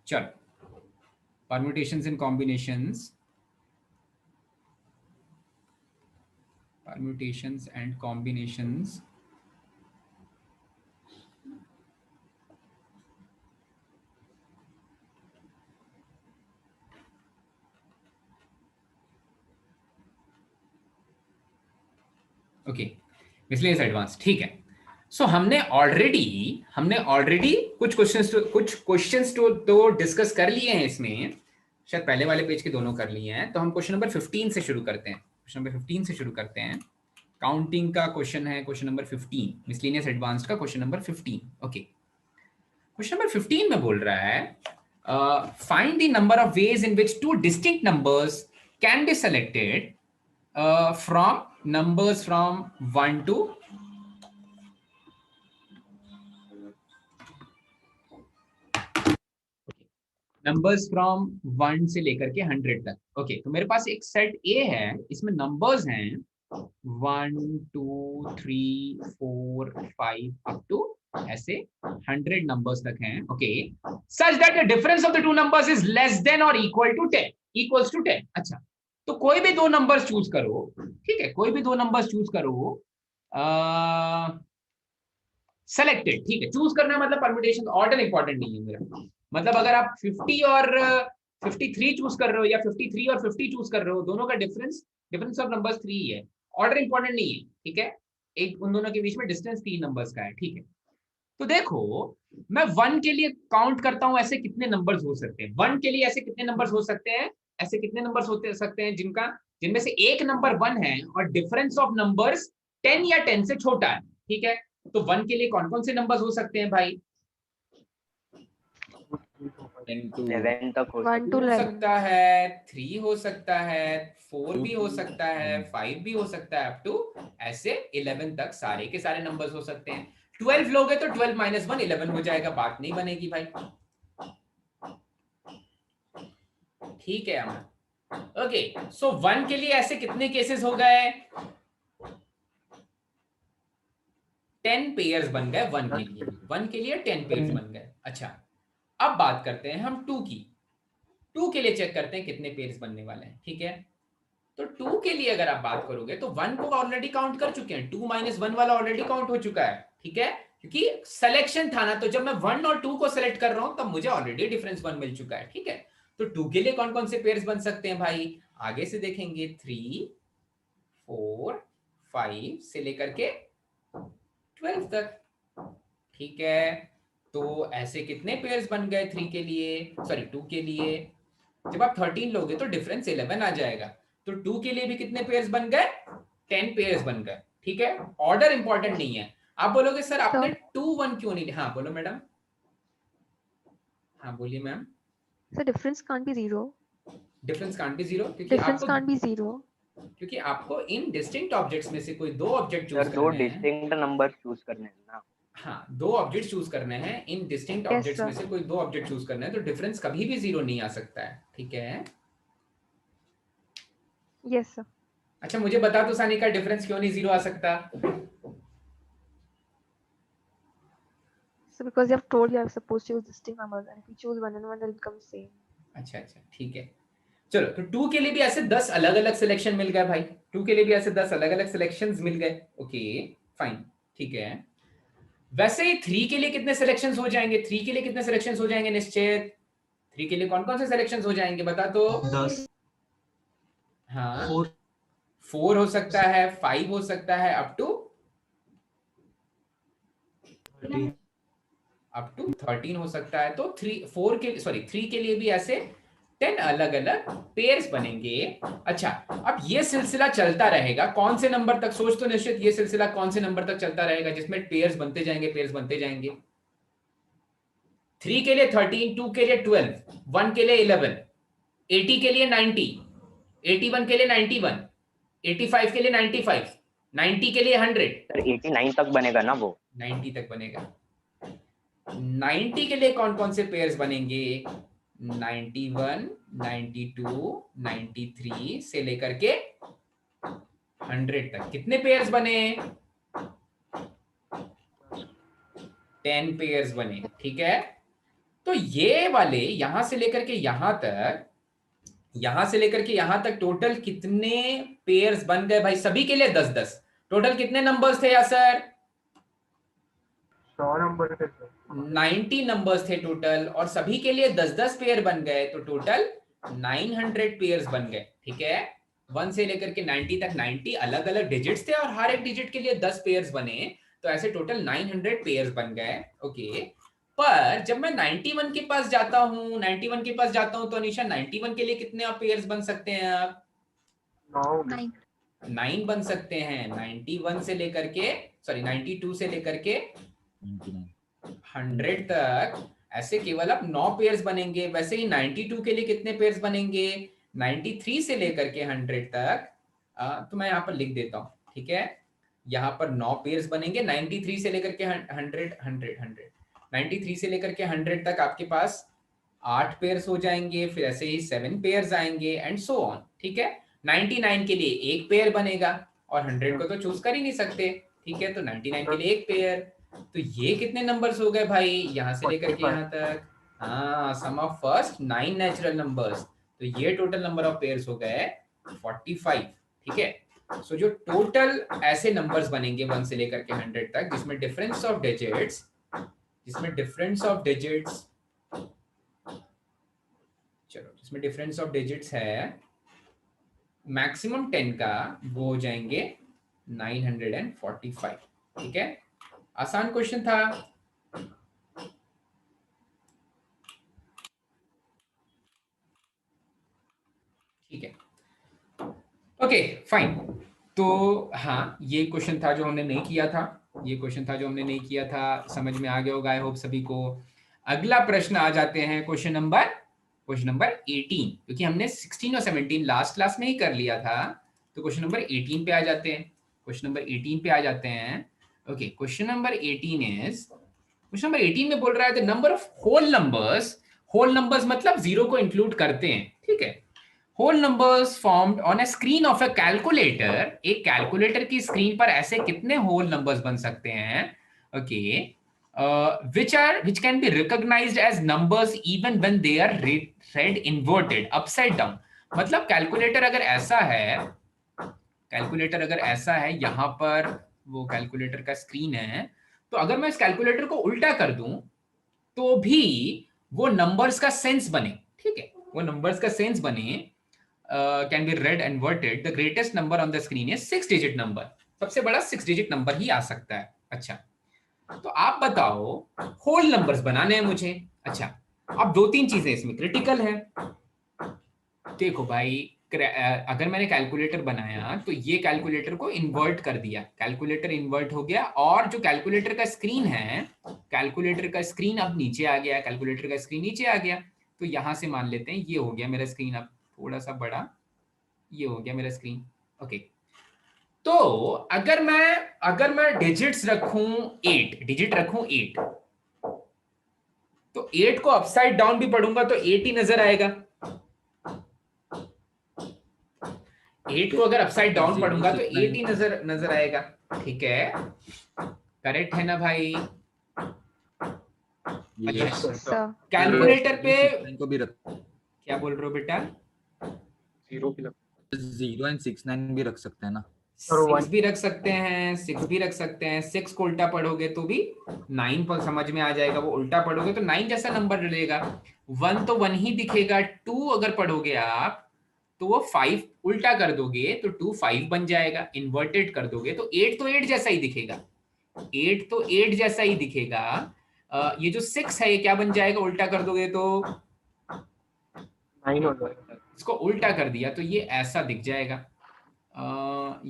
चलो, permutations and combinations, permutations and combinations. Okay, miscellaneous advance, ठीक है। सो हमने ऑलरेडी कुछ क्वेश्चंस तो डिस्कस कर लिए हैं इसमें, शायद पहले वाले पेज के दोनों कर लिए हैं। तो हम क्वेश्चन नंबर 15 से शुरू करते हैं। क्वेश्चन नंबर 15 से शुरू करते हैं। काउंटिंग का क्वेश्चन है, क्वेश्चन नंबर 15, मिसलेनियस एडवांस का question number 15। Okay, question number 15 में बोल रहा है find the number of ways in which two distinct numbers can be selected from numbers from 1 to numbers from 1 से लेकर के 100 तक। ओके, तो मेरे पास एक सेट ए है, इसमें नंबर्स हैं 1 2 3 4 5 अप टू ऐसे 100 नंबर्स तक हैं। Okay, such that the difference of the two numbers is less than और इक्वल टू 10, इक्वल्स टू 10। अच्छा, तो कोई भी दो नंबर्स चूज करो, ठीक है, कोई भी दो नंबर्स चूज करो, सेलेक्टेड, ठीक है। चूज करना मतलब परम्यूटेशन, ऑर्डर इंपॉर्टेंट नहीं है मेरा, मतलब अगर आप 50 और 53 चूज कर रहे हो या 53 और 50 चूज कर रहे हो, दोनों का डिफरेंस ऑफ नंबर्स 3 ही है, ऑर्डर इंपॉर्टेंट नहीं है, ठीक है। एक उन दोनों के बीच में डिस्टेंस 3 नंबर्स का है, ठीक है। तो देखो, मैं 1 के लिए काउंट करता हूं, ऐसे कितने नंबर्स हो सकते हैं 1 के लिए, ऐसे कितने नंबर्स हो सकते हैं, ऐसे कितने नंबर्स होते सकते हैं जिनमें से एक नंबर 1 है और डिफरेंस ऑफ नंबर्स 10 या 10 से छोटा है, ठीक है। तो 1 के लिए कौन कौन से नंबर्स हो सकते हैं भाई? 11 तक हो सकता है, 3 हो सकता है, 4 भी हो सकता है, 5 भी हो सकता है, अप टू ऐसे 11 तक सारे के सारे नंबर्स हो सकते हैं। 12 लोगे तो 12 माइनस 1 11 हो जाएगा, बात नहीं बनेगी भाई, ठीक है। ओके, सो 1 के लिए ऐसे कितने केसेस हो गए? 10 पेयर्स बन गए 1 के लिए, 1 के लिए 10 पेयर्स बन गए। अच्छा, अब बात करते हैं हम 2 की। 2 के लिए चेक करते हैं कितने पेयर्स बनने वाले हैं, ठीक है। तो 2 के लिए अगर आप बात करोगे तो 1 को ऑलरेडी काउंट कर चुके हैं, 2 माइनस 1 वाला ऑलरेडी काउंट हो चुका है, ठीक है, क्योंकि सिलेक्शन था ना। तो जब मैं 1 और 2 को सेलेक्ट कर रहा हूं तब मुझे ऑलरेडी डिफरेंस 1 मिल चुका है, ठीक है। तो 2 के लिए कौन कौन से पेयर्स बन सकते हैं भाई? आगे से देखेंगे, 3 4 5 से लेकर के 12 तक, ठीक है। तो ऐसे कितने पेयर्स बन गए 3 के लिए, सॉरी 2 के लिए? जब आप 13 लोगे तो डिफरेंस 11 आ जाएगा। तो 2 के लिए भी कितने पेयर्स बन गए? 10 पेयर्स बन गए, ठीक है। ऑर्डर इंपॉर्टेंट नहीं है। आप बोलोगे सर आपने 2 1 क्यों नहीं? हाँ बोलो मैडम। हाँ बोलिए ma'am. Sir difference can't be zero. Difference can't be zero क्योंकि आपको इन डिस्टिंक्ट ऑब्जेक्ट्स में से कोई दो ऑब्जेक्ट चूज करने हैं। दो डिस्टिंक्ट नंबर चूज करने हैं ना। हाँ, दो ऑब्जेक्ट चूज करने हैं, इन डिस्टिंक्ट ऑब्जेक्ट्स में से कोई दो ऑब्जेक्ट चूज करना है, तो डिफरेंस कभी भी जीरो नहीं आ सकता है, ठीक है। Yes sir. अच्छा, मुझे बता दो सानिका, डिफरेंस क्यों नहीं जीरो आ सकता? So because you have told you are supposed to use distinct numbers and if you choose one and one, they'll become same. अच्छा, ठीक है। चलो, तो 2 के लिए भी ऐसे 10 अलग अलग सिलेक्शन मिल गए भाई, 2 के लिए भी ऐसे 10 अलग अलग सिलेक्शंस मिल गए। ओके फाइन, ठीक है। वैसे ही 3 के लिए कितने सिलेक्शंस हो जाएंगे? 3 के लिए कितने सिलेक्शंस हो जाएंगे निश्चित? 3 के लिए कौन कौन से सिलेक्शंस हो जाएंगे बता तो? 10। हाँ, 4 हो सकता है, 5 हो सकता है, अप टू 13 हो सकता है। तो 3 के लिए भी ऐसे 10 अलग अलग पेयर्स बनेंगे। अच्छा, अब ये सिलसिला चलता रहेगा कौन से नंबर तक? सोच तो निश्चित, ये सिलसिला कौन से नंबर तक चलता रहेगा जिसमें पेयर्स बनते जाएंगे, पेयर्स बनते जाएंगे? 3 के लिए 13, 2 के लिए 12, 1 के लिए 11, 80 के लिए 90, 81 के लिए 91, 85 के लिए 95, 90 के लिए 100। 89 तक बनेगा ना वो? 90 तक बनेगा। 90 के लिए कौन कौन से पेयर्स बनेंगे? 91, 92, 93 से लेकर के 100 तक कितने पेयर्स बने? 10 पेयर्स बने, ठीक है। तो ये वाले यहां से लेकर के यहां से लेकर के यहां तक टोटल कितने पेयर्स बन गए भाई? सभी के लिए 10-10। टोटल कितने नंबर्स थे यार सर? 100 नंबर थे सर। 90 नंबर्स थे टोटल, और सभी के लिए 10-10 पेयर बन गए, तो टोटल 900 पेयर्स बन गए। ठीक है, 1 से लेकर के 90 तक 90 अलग अलग डिजिट्स थे और हर एक डिजिट के लिए 10 पेयर्स बने, तो ऐसे टोटल 900 पेयर्स बन गए। ओके, पर जब मैं 91 के पास जाता हूँ, 91 के पास जाता हूँ, तो अनीशा 91 के लिए कितने पेयर्स बन सकते हैं आप? 9. 9 बन सकते हैं। 91 से लेकर के, सॉरी 92 से लेकर के 100 तक ऐसे केवल अब 9 पेयर्स बनेंगे। वैसे ही 92 के लिए कितने पेयर्स बनेंगे? 93 से लेकर के 100 तक, तो मैं यहाँ पर लिख देता हूँ। ठीक है, यहाँ पर 9 पेयर्स बनेंगे। 93 से लेकर के 100 93 से लेकर के 100 तक आपके पास 8 पेयर्स हो जाएंगे, फिर ऐसे ही 7 पेयर्स आएंगे एंड सो ऑन। ठीक है, 99 के लिए एक पेयर बनेगा, और 100 को तो चूज कर ही नहीं सकते। ठीक है, तो 99 के लिए एक पेयर। तो ये कितने नंबर्स हो गए भाई यहां से लेकर के यहाँ तक? हाँ, सम ऑफ फर्स्ट 9 नेचुरल नंबर्स। तो ये टोटल नंबर ऑफ पेयर्स हो गए 45। ठीक है, सो जो टोटल ऐसे नंबर्स बनेंगे 1 से लेकर के 100 तक, जिसमें डिफरेंस ऑफ डिजिट्स चलो, जिसमें डिफरेंस ऑफ डिजिट्स है मैक्सिमम 10 का, वो हो जाएंगे 945। ठीक है, आसान क्वेश्चन था। ठीक है, ओके फाइन। तो हाँ, ये क्वेश्चन था जो हमने नहीं किया था, समझ में आ गया होगा आई होप सभी को। अगला प्रश्न आ जाते हैं क्वेश्चन नंबर 18, क्योंकि हमने 16 और 17 लास्ट क्लास में ही कर लिया था, तो क्वेश्चन नंबर 18 पे आ जाते हैं। ओके, क्वेश्चन नंबर 18 में बोल रहा है the number of whole numbers मतलब जीरो को इंक्लूड करते हैं। ठीक है, whole numbers formed on a screen of a calculator, एक कैलकुलेटर की स्क्रीन पर ऐसे कितने होल नंबर्स बन सकते हैं? Okay, which can be recognized as numbers even when they are read inverted upside down। मतलब कैलकुलेटर अगर ऐसा है, यहाँ पर वो कैलकुलेटर का स्क्रीन है, तो अगर मैं इस कैलकुलेटर को उल्टा कर दूं तो भी वो नंबर्स का सेंस बने। ठीक है, वो नंबर्स का सेंस बने, can be red inverted, the greatest number on the screen is 6 digit number, सबसे बड़ा 6 डिजिट नंबर ही आ सकता है। अच्छा, तो आप बताओ, होल नंबर्स बनाने हैं मुझे। अच्छा, अब 2-3 चीजें इसमें क्रिटिकल है। देखो भाई, अगर मैंने कैलकुलेटर बनाया तो ये कैलकुलेटर को इन्वर्ट कर दिया, कैलकुलेटर इन्वर्ट हो गया, और जो कैलकुलेटर का स्क्रीन अब नीचे आ गया, तो यहां से मान लेते हैं ये हो गया मेरा स्क्रीन, अब थोड़ा सा बड़ा, ये हो गया मेरा स्क्रीन। ओके, तो अगर मैं डिजिट्स रखूं 8, तो 8 को अपसाइड डाउन भी पढ़ूंगा तो 8 ही नजर आएगा। 8 को अगर अपसाइड डाउन पढ़ूंगा तो 8 ही नजर आएगा। ठीक है, करेक्ट है ना भाई? अच्छा, कैलकुलेटर पे को भी रख, क्या बोल रहे हो बेटा? 0 and 6 9 भी रख सकते हैं ना? 6 भी रख सकते हैं, 6 को उल्टा पढ़ोगे तो भी 9 पर समझ में आ जाएगा। वो उल्टा पढ़ोगे तो 9 जैसा नंबर रहेगा, 1 तो 1 ही दिखेगा। 2 अगर पढ़ोगे आप तो वो 5 उल्टा कर दोगे तो 2 5 बन जाएगा, इन्वर्टेड कर दोगे तो 8 तो 8 जैसा ही दिखेगा। ये जो 6 है ये क्या बन जाएगा उल्टा कर दोगे तो? 9 हो जाएगा। इसको उल्टा कर दिया तो ये ऐसा दिख जाएगा।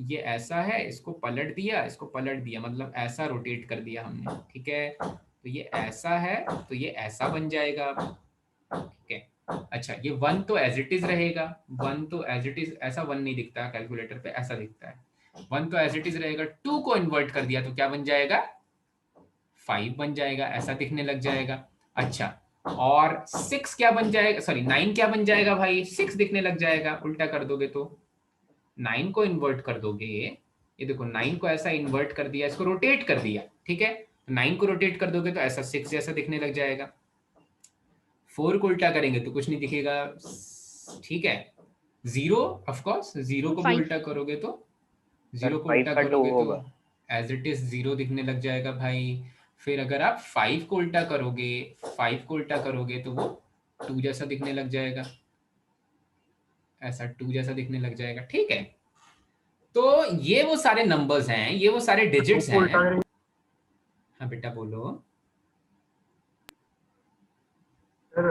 ये ऐसा है, इसको पलट दिया मतलब ऐसा रोटेट कर दिया हमने। ठीक है, तो ये ऐसा है तो ये ऐसा बन जाएगा। ठीक है, अच्छा, ये 1 तो एज इट इज रहेगा, 1 तो एज इट इज, ऐसा 1 नहीं दिखता कैलकुलेटर पे, ऐसा दिखता है। 1 तो एज इट इज रहेगा, 2 को इन्वर्ट कर दिया तो क्या बन जाएगा? 5 बन जाएगा, ऐसा दिखने लग जाएगा। अच्छा, और 6 क्या बन जाएगा, सॉरी 9 क्या बन जाएगा भाई? 6 दिखने लग जाएगा उल्टा कर दोगे तो। 9 को इन्वर्ट कर दोगे, ये देखो 9 को ऐसा इन्वर्ट कर दिया, इसको रोटेट कर दिया। ठीक है, 9 को रोटेट कर दोगे तो ऐसा 6 जैसा दिखने लग जाएगा। 4 को उल्टा करेंगे तो कुछ नहीं दिखेगा, ठीक है। 0 ऑफ कोर्स, 0 को भी 5 उल्टा करोगे तो, सर 0 को 5 उल्टा का 2 करोगे तो होगा। एज इट इज 0 दिखने लग जाएगा भाई। फिर अगर आप 5 को उल्टा करोगे, 5 को उल्टा करोगे तो वो 2 जैसा दिखने लग जाएगा, ऐसा 2 जैसा दिखने लग जाएगा, ठीक है। तो ये वो सारे नंबर्स हैं, ये वो सारे डिजिट्स को उल्टा हैं। करेंगे हाँ बेटा बोलो। सर,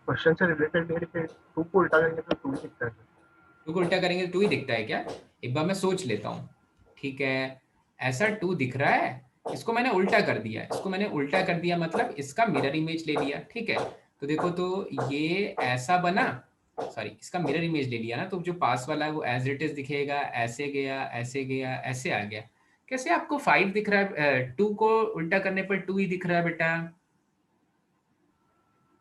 क्वेश्चन से रिलेटेड नहीं लिखे, 2 को उल्टा करेंगे तो 2 दिखता है। 2 को उल्टा करेंगे तो 2 ही दिखता है क्या? एक बार मैं सोच लेता हूँ, ठीक है। ऐसा 2 दिख रहा है, इसको मैंने उल्टा कर दिया, इसको मैंने उल्टा कर दिया मतलब इसका मिरर इमेज ले लिया, ठीक है। तो देखो, तो ये ऐसा बना, सॉरी इसका मिरर इमेज ले लिया ना, तो जो पास वाला है वो एज इट इज दिखेगा, ऐसे गया, ऐसे गया, ऐसे आ गया। कैसे आपको 5 दिख रहा है? 2 को उल्टा करने पर 2 ही दिख रहा है बेटा।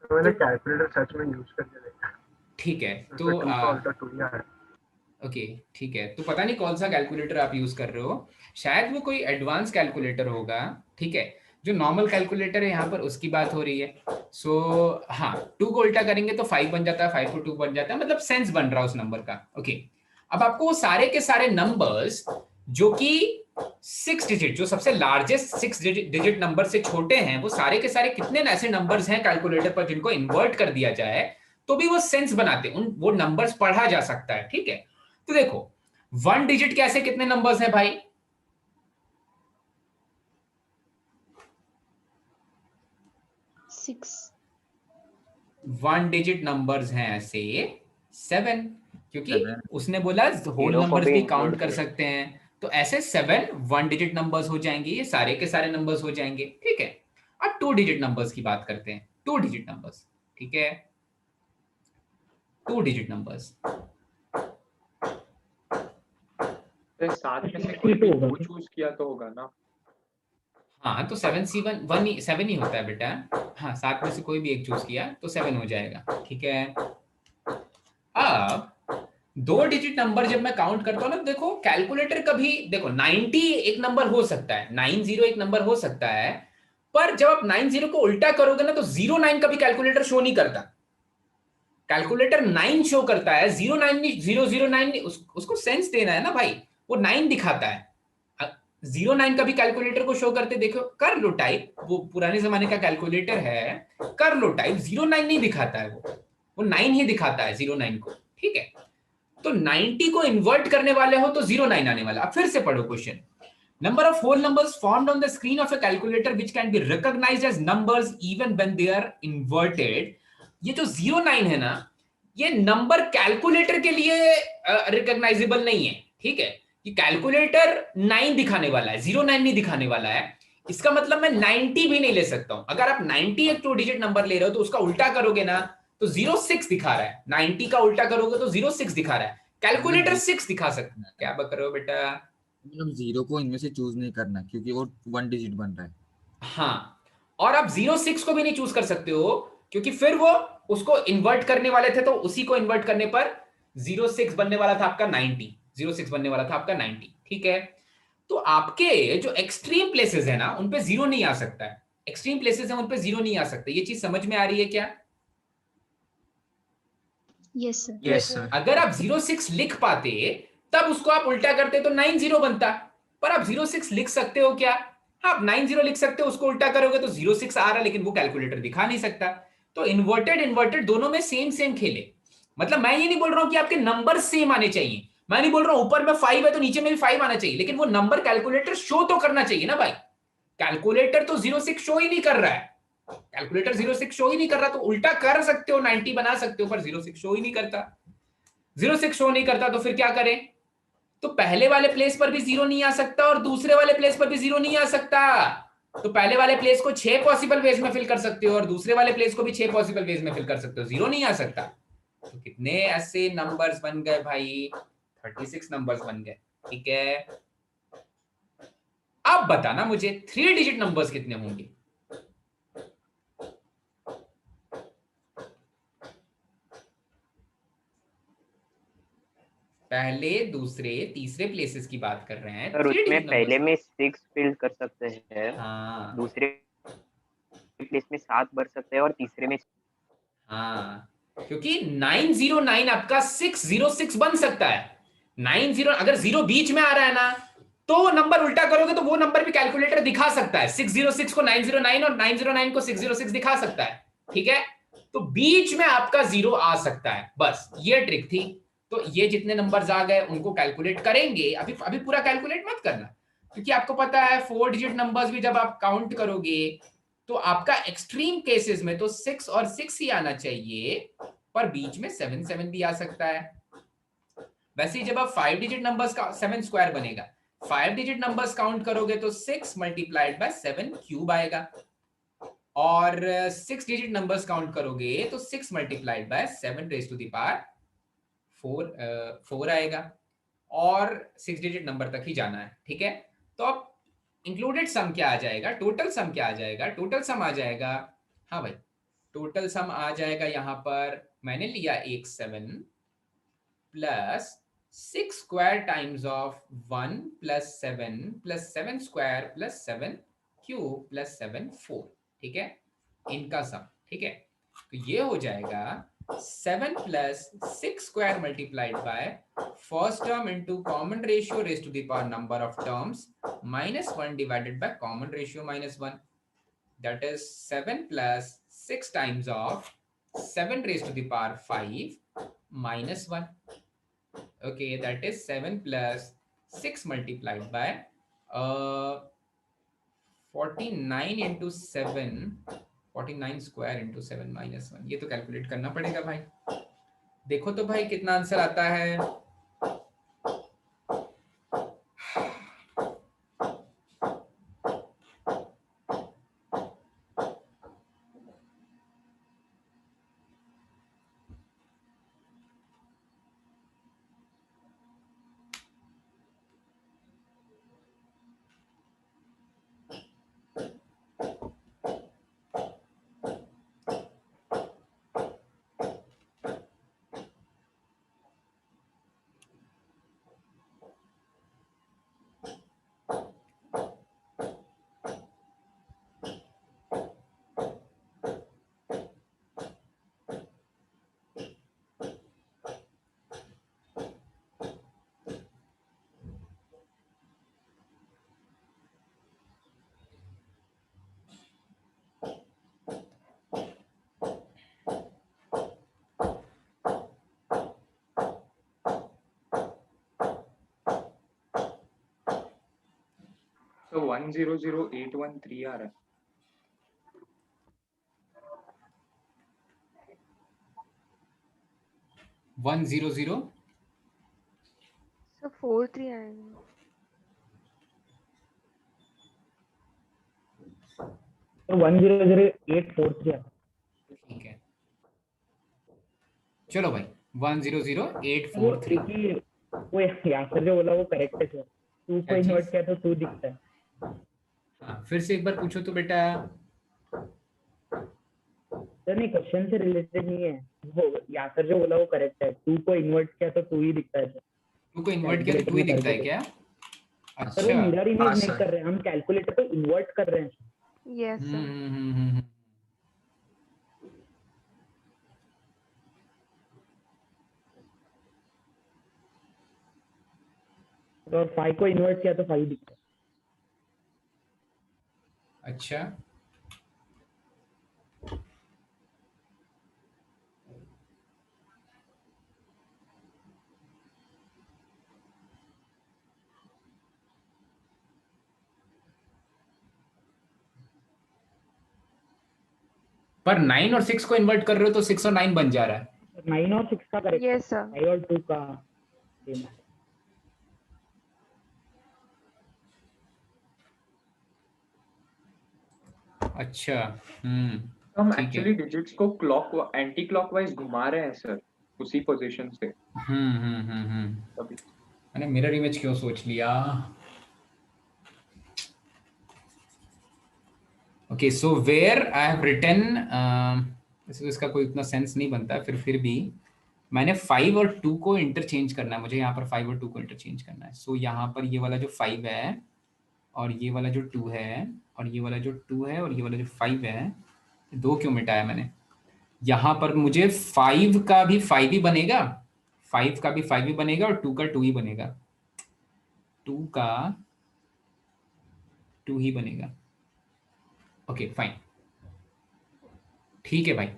तो मैंने तो कैलकुलेटर सच में यूज करके देखा, ठीक है, तो तो 2 का उल्टा 2 ही आया। ओके ठीक है। तो पता नहीं कौन सा कैलकुलेटर आप यूज कर रहे हो, शायद वो कोई एडवांस कैलकुलेटर होगा, ठीक है। जो नॉर्मल कैलकुलेटर है यहाँ पर उसकी बात हो रही है। सो हाँ, 2 को उल्टा करेंगे तो 5 बन जाता है, 5 को 2 बन जाता है, मतलब सेंस बन रहा है उस नंबर का, ओके। अब आपको वो सारे के सारे नंबर्स जो कि 6 डिजिट, जो सबसे लार्जेस्ट 6 डिजिट नंबर से छोटे हैं, वो सारे के सारे कितने ऐसे नंबर्स हैं कैलकुलेटर पर जिनको इन्वर्ट कर दिया जाए तो भी वो सेंस बनाते, उन वो नंबर्स पढ़ा जा सकता है, ठीक है। तो देखो 1 डिजिट के ऐसे कितने नंबर्स हैं भाई? 6 1 डिजिट नंबर्स हैं ऐसे 7, क्योंकि 7 उसने बोला होल 0 को नंबर्स भी भी include काउंट कर करें। सकते हैं, तो ऐसे 7 1 डिजिट नंबर्स हो जाएंगे, ये सारे के सारे नंबर्स हो जाएंगे, ठीक है। अब 2 डिजिट नंबर्स की बात करते हैं, 2 डिजिट नंबर्स, ठीक है, 2 डिजिट नंबर्स। तो 7 में से कोई भी वो चूज किया तो होगा ना। हाँ तो 7 ही होता है बेटा। हाँ 7 में से कोई भी एक चूज किया तो 7 हो जाएगा, ठीक है। अब 2 डिजिट नंबर जब मैं काउंट करता हूँ ना, देखो कैलकुलेटर कभी, देखो 90 एक नंबर हो सकता है, 90 एक नंबर हो सकता है, पर जब आप 90 को उल्टा करोगे ना तो 09 कभी कैलकुलेटर शो नहीं करता। कैलकुलेटर 9 शो करता है, 09 नहीं, 009 नहीं, उसको सेंस देना है ना भाई, वो 9 दिखाता है। 09 का भी कैलकुलेटर को शो करते देखो, कर लो टाइप, वो पुराने जमाने का कैलकुलेटर है, कर लो टाइप, 09 नहीं दिखाता है, वो 9 ही दिखाता है 09 को, ठीक है। तो 90 को इन्वर्ट करने वाले हो तो 09 आने वाला। अब फिर से पढ़ो question. Number of whole numbers formed on the screen of a calculator which can be recognised as numbers even when they are inverted. ये जो 09 है ना, ये नंबर कैलकुलेटर के लिए रिकॉग्नाइजेबल नहीं है, ठीक है। कि कैलकुलेटर 9 दिखाने वाला है, 09 नहीं दिखाने वाला है। इसका मतलब मैं 90 भी नहीं ले सकता हूं। अगर आप 90 एक 2 डिजिट नंबर ले रहे हो तो उसका उल्टा करोगे ना तो 06 दिखा रहा है, 90 का उल्टा करोगे तो 06 दिखा रहा है, कैलकुलेटर 6 दिखा सकता है। क्या बक रहे हो बेटा? मतलब 0 को इनमें से चूज नहीं करना क्योंकि वो 1 डिजिट बन रहा है। हाँ, और आप 06 को भी नहीं चूज कर सकते हो क्योंकि फिर वो उसको इन्वर्ट करने वाले थे, तो उसी को इन्वर्ट करने पर 06 बनने वाला था आपका 90, 06 बनने वाला था आपका 90, ठीक है। तो आपके जो एक्सट्रीम प्लेसेस है ना उन पे 0 नहीं आ सकता है, एक्सट्रीम प्लेसेस है उन पे 0 नहीं आ सकता। ये चीज समझ में आ रही है क्या? Yes sir. Yes sir. अगर आप 06 लिख पाते तब उसको आप उल्टा करते तो 90 बनता, पर आप 06 लिख सकते हो क्या? हाँ, आप 90 लिख सकते हो, उसको उल्टा करोगे तो 06 आ रहा है, लेकिन वो कैलकुलेटर दिखा नहीं सकता। तो इन्वर्टेड इन्वर्टेड दोनों में सेम सेम खेले। मतलब मैं ये नहीं बोल रहा हूं कि आपके नंबर सेम आने चाहिए, मैं नहीं बोल रहा हूं ऊपर में 5 है तो नीचे में भी 5 आना चाहिए, लेकिन वो नंबर कैलकुलेटर शो तो करना चाहिए ना भाई। कैलकुलेटर तो 06 शो ही नहीं कर रहा है, कैलकुलेटर 06 शो ही नहीं कर रहा, तो उल्टा कर सकते हो, 90 बना सकते हो, पर 06 शो ही नहीं करता। 06 शो नहीं करता तो फिर क्या करें? तो पहले वाले प्लेस पर भी 0 नहीं आ सकता और दूसरे वाले प्लेस पर भी 0 नहीं आ सकता। तो पहले वाले प्लेस को 6 पॉसिबल वेज में फिल कर सकते हो और दूसरे वाले प्लेस को भी 6 पॉसिबल वेज में फिल कर सकते हो, 0 नहीं आ सकता। तो कितने ऐसे नंबर्स बन गए भाई? 36 नंबर्स बन गए, ठीक है। अब बताना मुझे 3 डिजिट नंबर्स कितने होंगे? पहले दूसरे तीसरे प्लेसेस की बात कर रहे हैं, सर 3 उसमें डिजिट पहले नंबर्स। में 6 फिल कर सकते हैं, हाँ दूसरे प्लेस में 7 भर सकते हैं और तीसरे में हाँ, क्योंकि 909 आपका 606 बन सकता है। 90 अगर 0 बीच में आ रहा है ना, तो नंबर उल्टा करोगे तो वो नंबर भी कैलकुलेटर दिखा सकता है। 606 को 909 और 909 को 606 दिखा सकता है। ठीक है, तो बीच में आपका 0 आ सकता है, बस ये ट्रिक थी। तो ये जितने नंबर्स आ गए उनको कैलकुलेट करेंगे। अभी अभी पूरा कैलकुलेट मत करना, क्योंकि आपको पता है 4 डिजिट नंबर्स भी जब आप काउंट करोगे तो आपका एक्सट्रीम केसेस में तो 6 और 6 ही आना चाहिए, पर बीच में 7 7 भी आ सकता है। वैसे ही जब आप 5 डिजिट नंबर्स का 7 स्क्वायर बनेगा, 5 डिजिट नंबर्स काउंट करोगे तो 6 मल्टीप्लाइड बाय 7 क्यूब आएगा, और 6 डिजिट नंबर्स काउंट करोगे तो 6 multiplied by 7 raise to the power 4 आएगा, और 6 डिजिट नंबर तक ही जाना है। ठीक है, तो अब इंक्लूडेड सम क्या आ जाएगा, टोटल सम क्या आ जाएगा, टोटल सम आ जाएगा, हाँ भाई टोटल सम आ जाएगा। यहां पर मैंने लिया एक 7 plus 6 square times of 1 plus 7 square plus 7 cube plus 7 4। ठीक है, इनका सम। ठीक है, तो ये हो जाएगा 7 plus 6 square multiplied by first term into common ratio raise to the power number of terms minus 1 divided by common ratio minus 1, that is 7 plus 6 times of 7 raised to the power 5 minus 1. Okay, that is 7 plus 6 multiplied by 49 into 7, 49 square into 7 minus 1। ये तो calculate करना पड़ेगा भाई। देखो तो भाई कितना answer आता है। तो 100813 आ रहा है। वन जीरो जीरो So 4 3 आएगा। तो 100843 ठीक है, चलो भाई 100843। वो देखिए वो यासर जो बोला वो करेक्ट है सर। 2 को इन्वर्ट किया तो 2 दिखता है। हाँ, फिर से एक बार पूछो तो बेटा। सर नहीं क्वेश्चन से रिलेटेड नहीं है, वो यासर जो बोला वो करेक्ट है। 2 को इन्वर्ट किया तो 2 ही दिखता है सर। 2 को इन्वर्ट किया तो 2 ही दिखता है क्या? सर वो अच्छा, मिरर इमेज नहीं कर रहे हैं, हम कैलकुलेटर को इन्वर्ट कर रहे हैं। Yes sir. तो 5 को इन्वर्ट किया तो 5 दिखता है। अच्छा, पर 9 और 6 को इन्वर्ट कर रहे हो तो 6 और 9 बन जा रहा है। 9 और 6 का करेक्ट, Yes sir. 5 और 2 का same है। अच्छा, हम ठीक है। एक्चुअली डिजिट्स को क्लॉक एंटी क्लॉकवाइज घुमा रहे हैं सर, उसी पोजीशन से। तभी मैंने मिरर इमेज क्यों सोच लिया। Okay, so where I have written, इसका कोई उतना सेंस नहीं बनता है, फिर भी मैंने 5 और 2 को इंटरचेंज करना है। मुझे यहाँ पर 5 और 2 को इंटरचेंज करना है। सो यहाँ पर ये वाला जो 5 है और ये वाला जो 2 है और ये वाला जो 2 है और ये वाला जो 5 है, 2 क्यों मिटाया मैंने? यहां पर मुझे 5 का भी 5 ही बनेगा, 5 का भी 5 ही बनेगा और 2 का 2 ही बनेगा, 2 का 2 ही बनेगा। ओके फाइन, ठीक है भाई।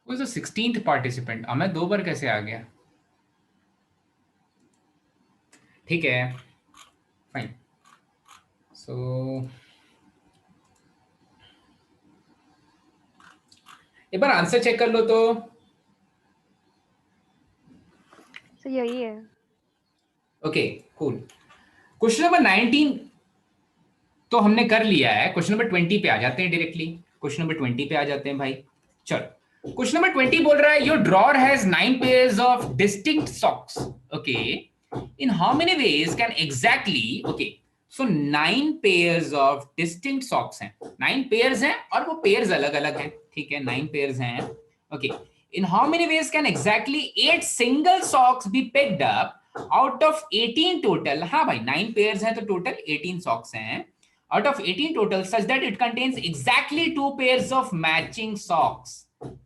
Who is the 16th participant? मैं 2 बार कैसे आ गया? ठीक है फाइन। सो एक बार आंसर चेक कर लो तो। So यही है। Okay cool. क्वेश्चन नंबर 19 तो हमने कर लिया है। क्वेश्चन नंबर 20 पे आ जाते हैं डायरेक्टली। क्वेश्चन नंबर 20 पे आ जाते हैं भाई। चलो क्वेश्चन नंबर 20 बोल रहा है your drawer has 9 pairs of distinct socks. Okay, in how many ways can exactly, okay so 9 pairs of distinct socks हैं, 9 पेयर्स हैं और वो पेयर्स अलग अलग हैं, ठीक है 9 पेयर्स हैं। Okay, in how many ways can exactly 8 single socks be picked up out of 18 total. हाँ भाई 9 पेयर्स हैं तो टोटल 18 सॉक्स हैं out of 18 total such that it contains exactly 2 pairs of matching socks.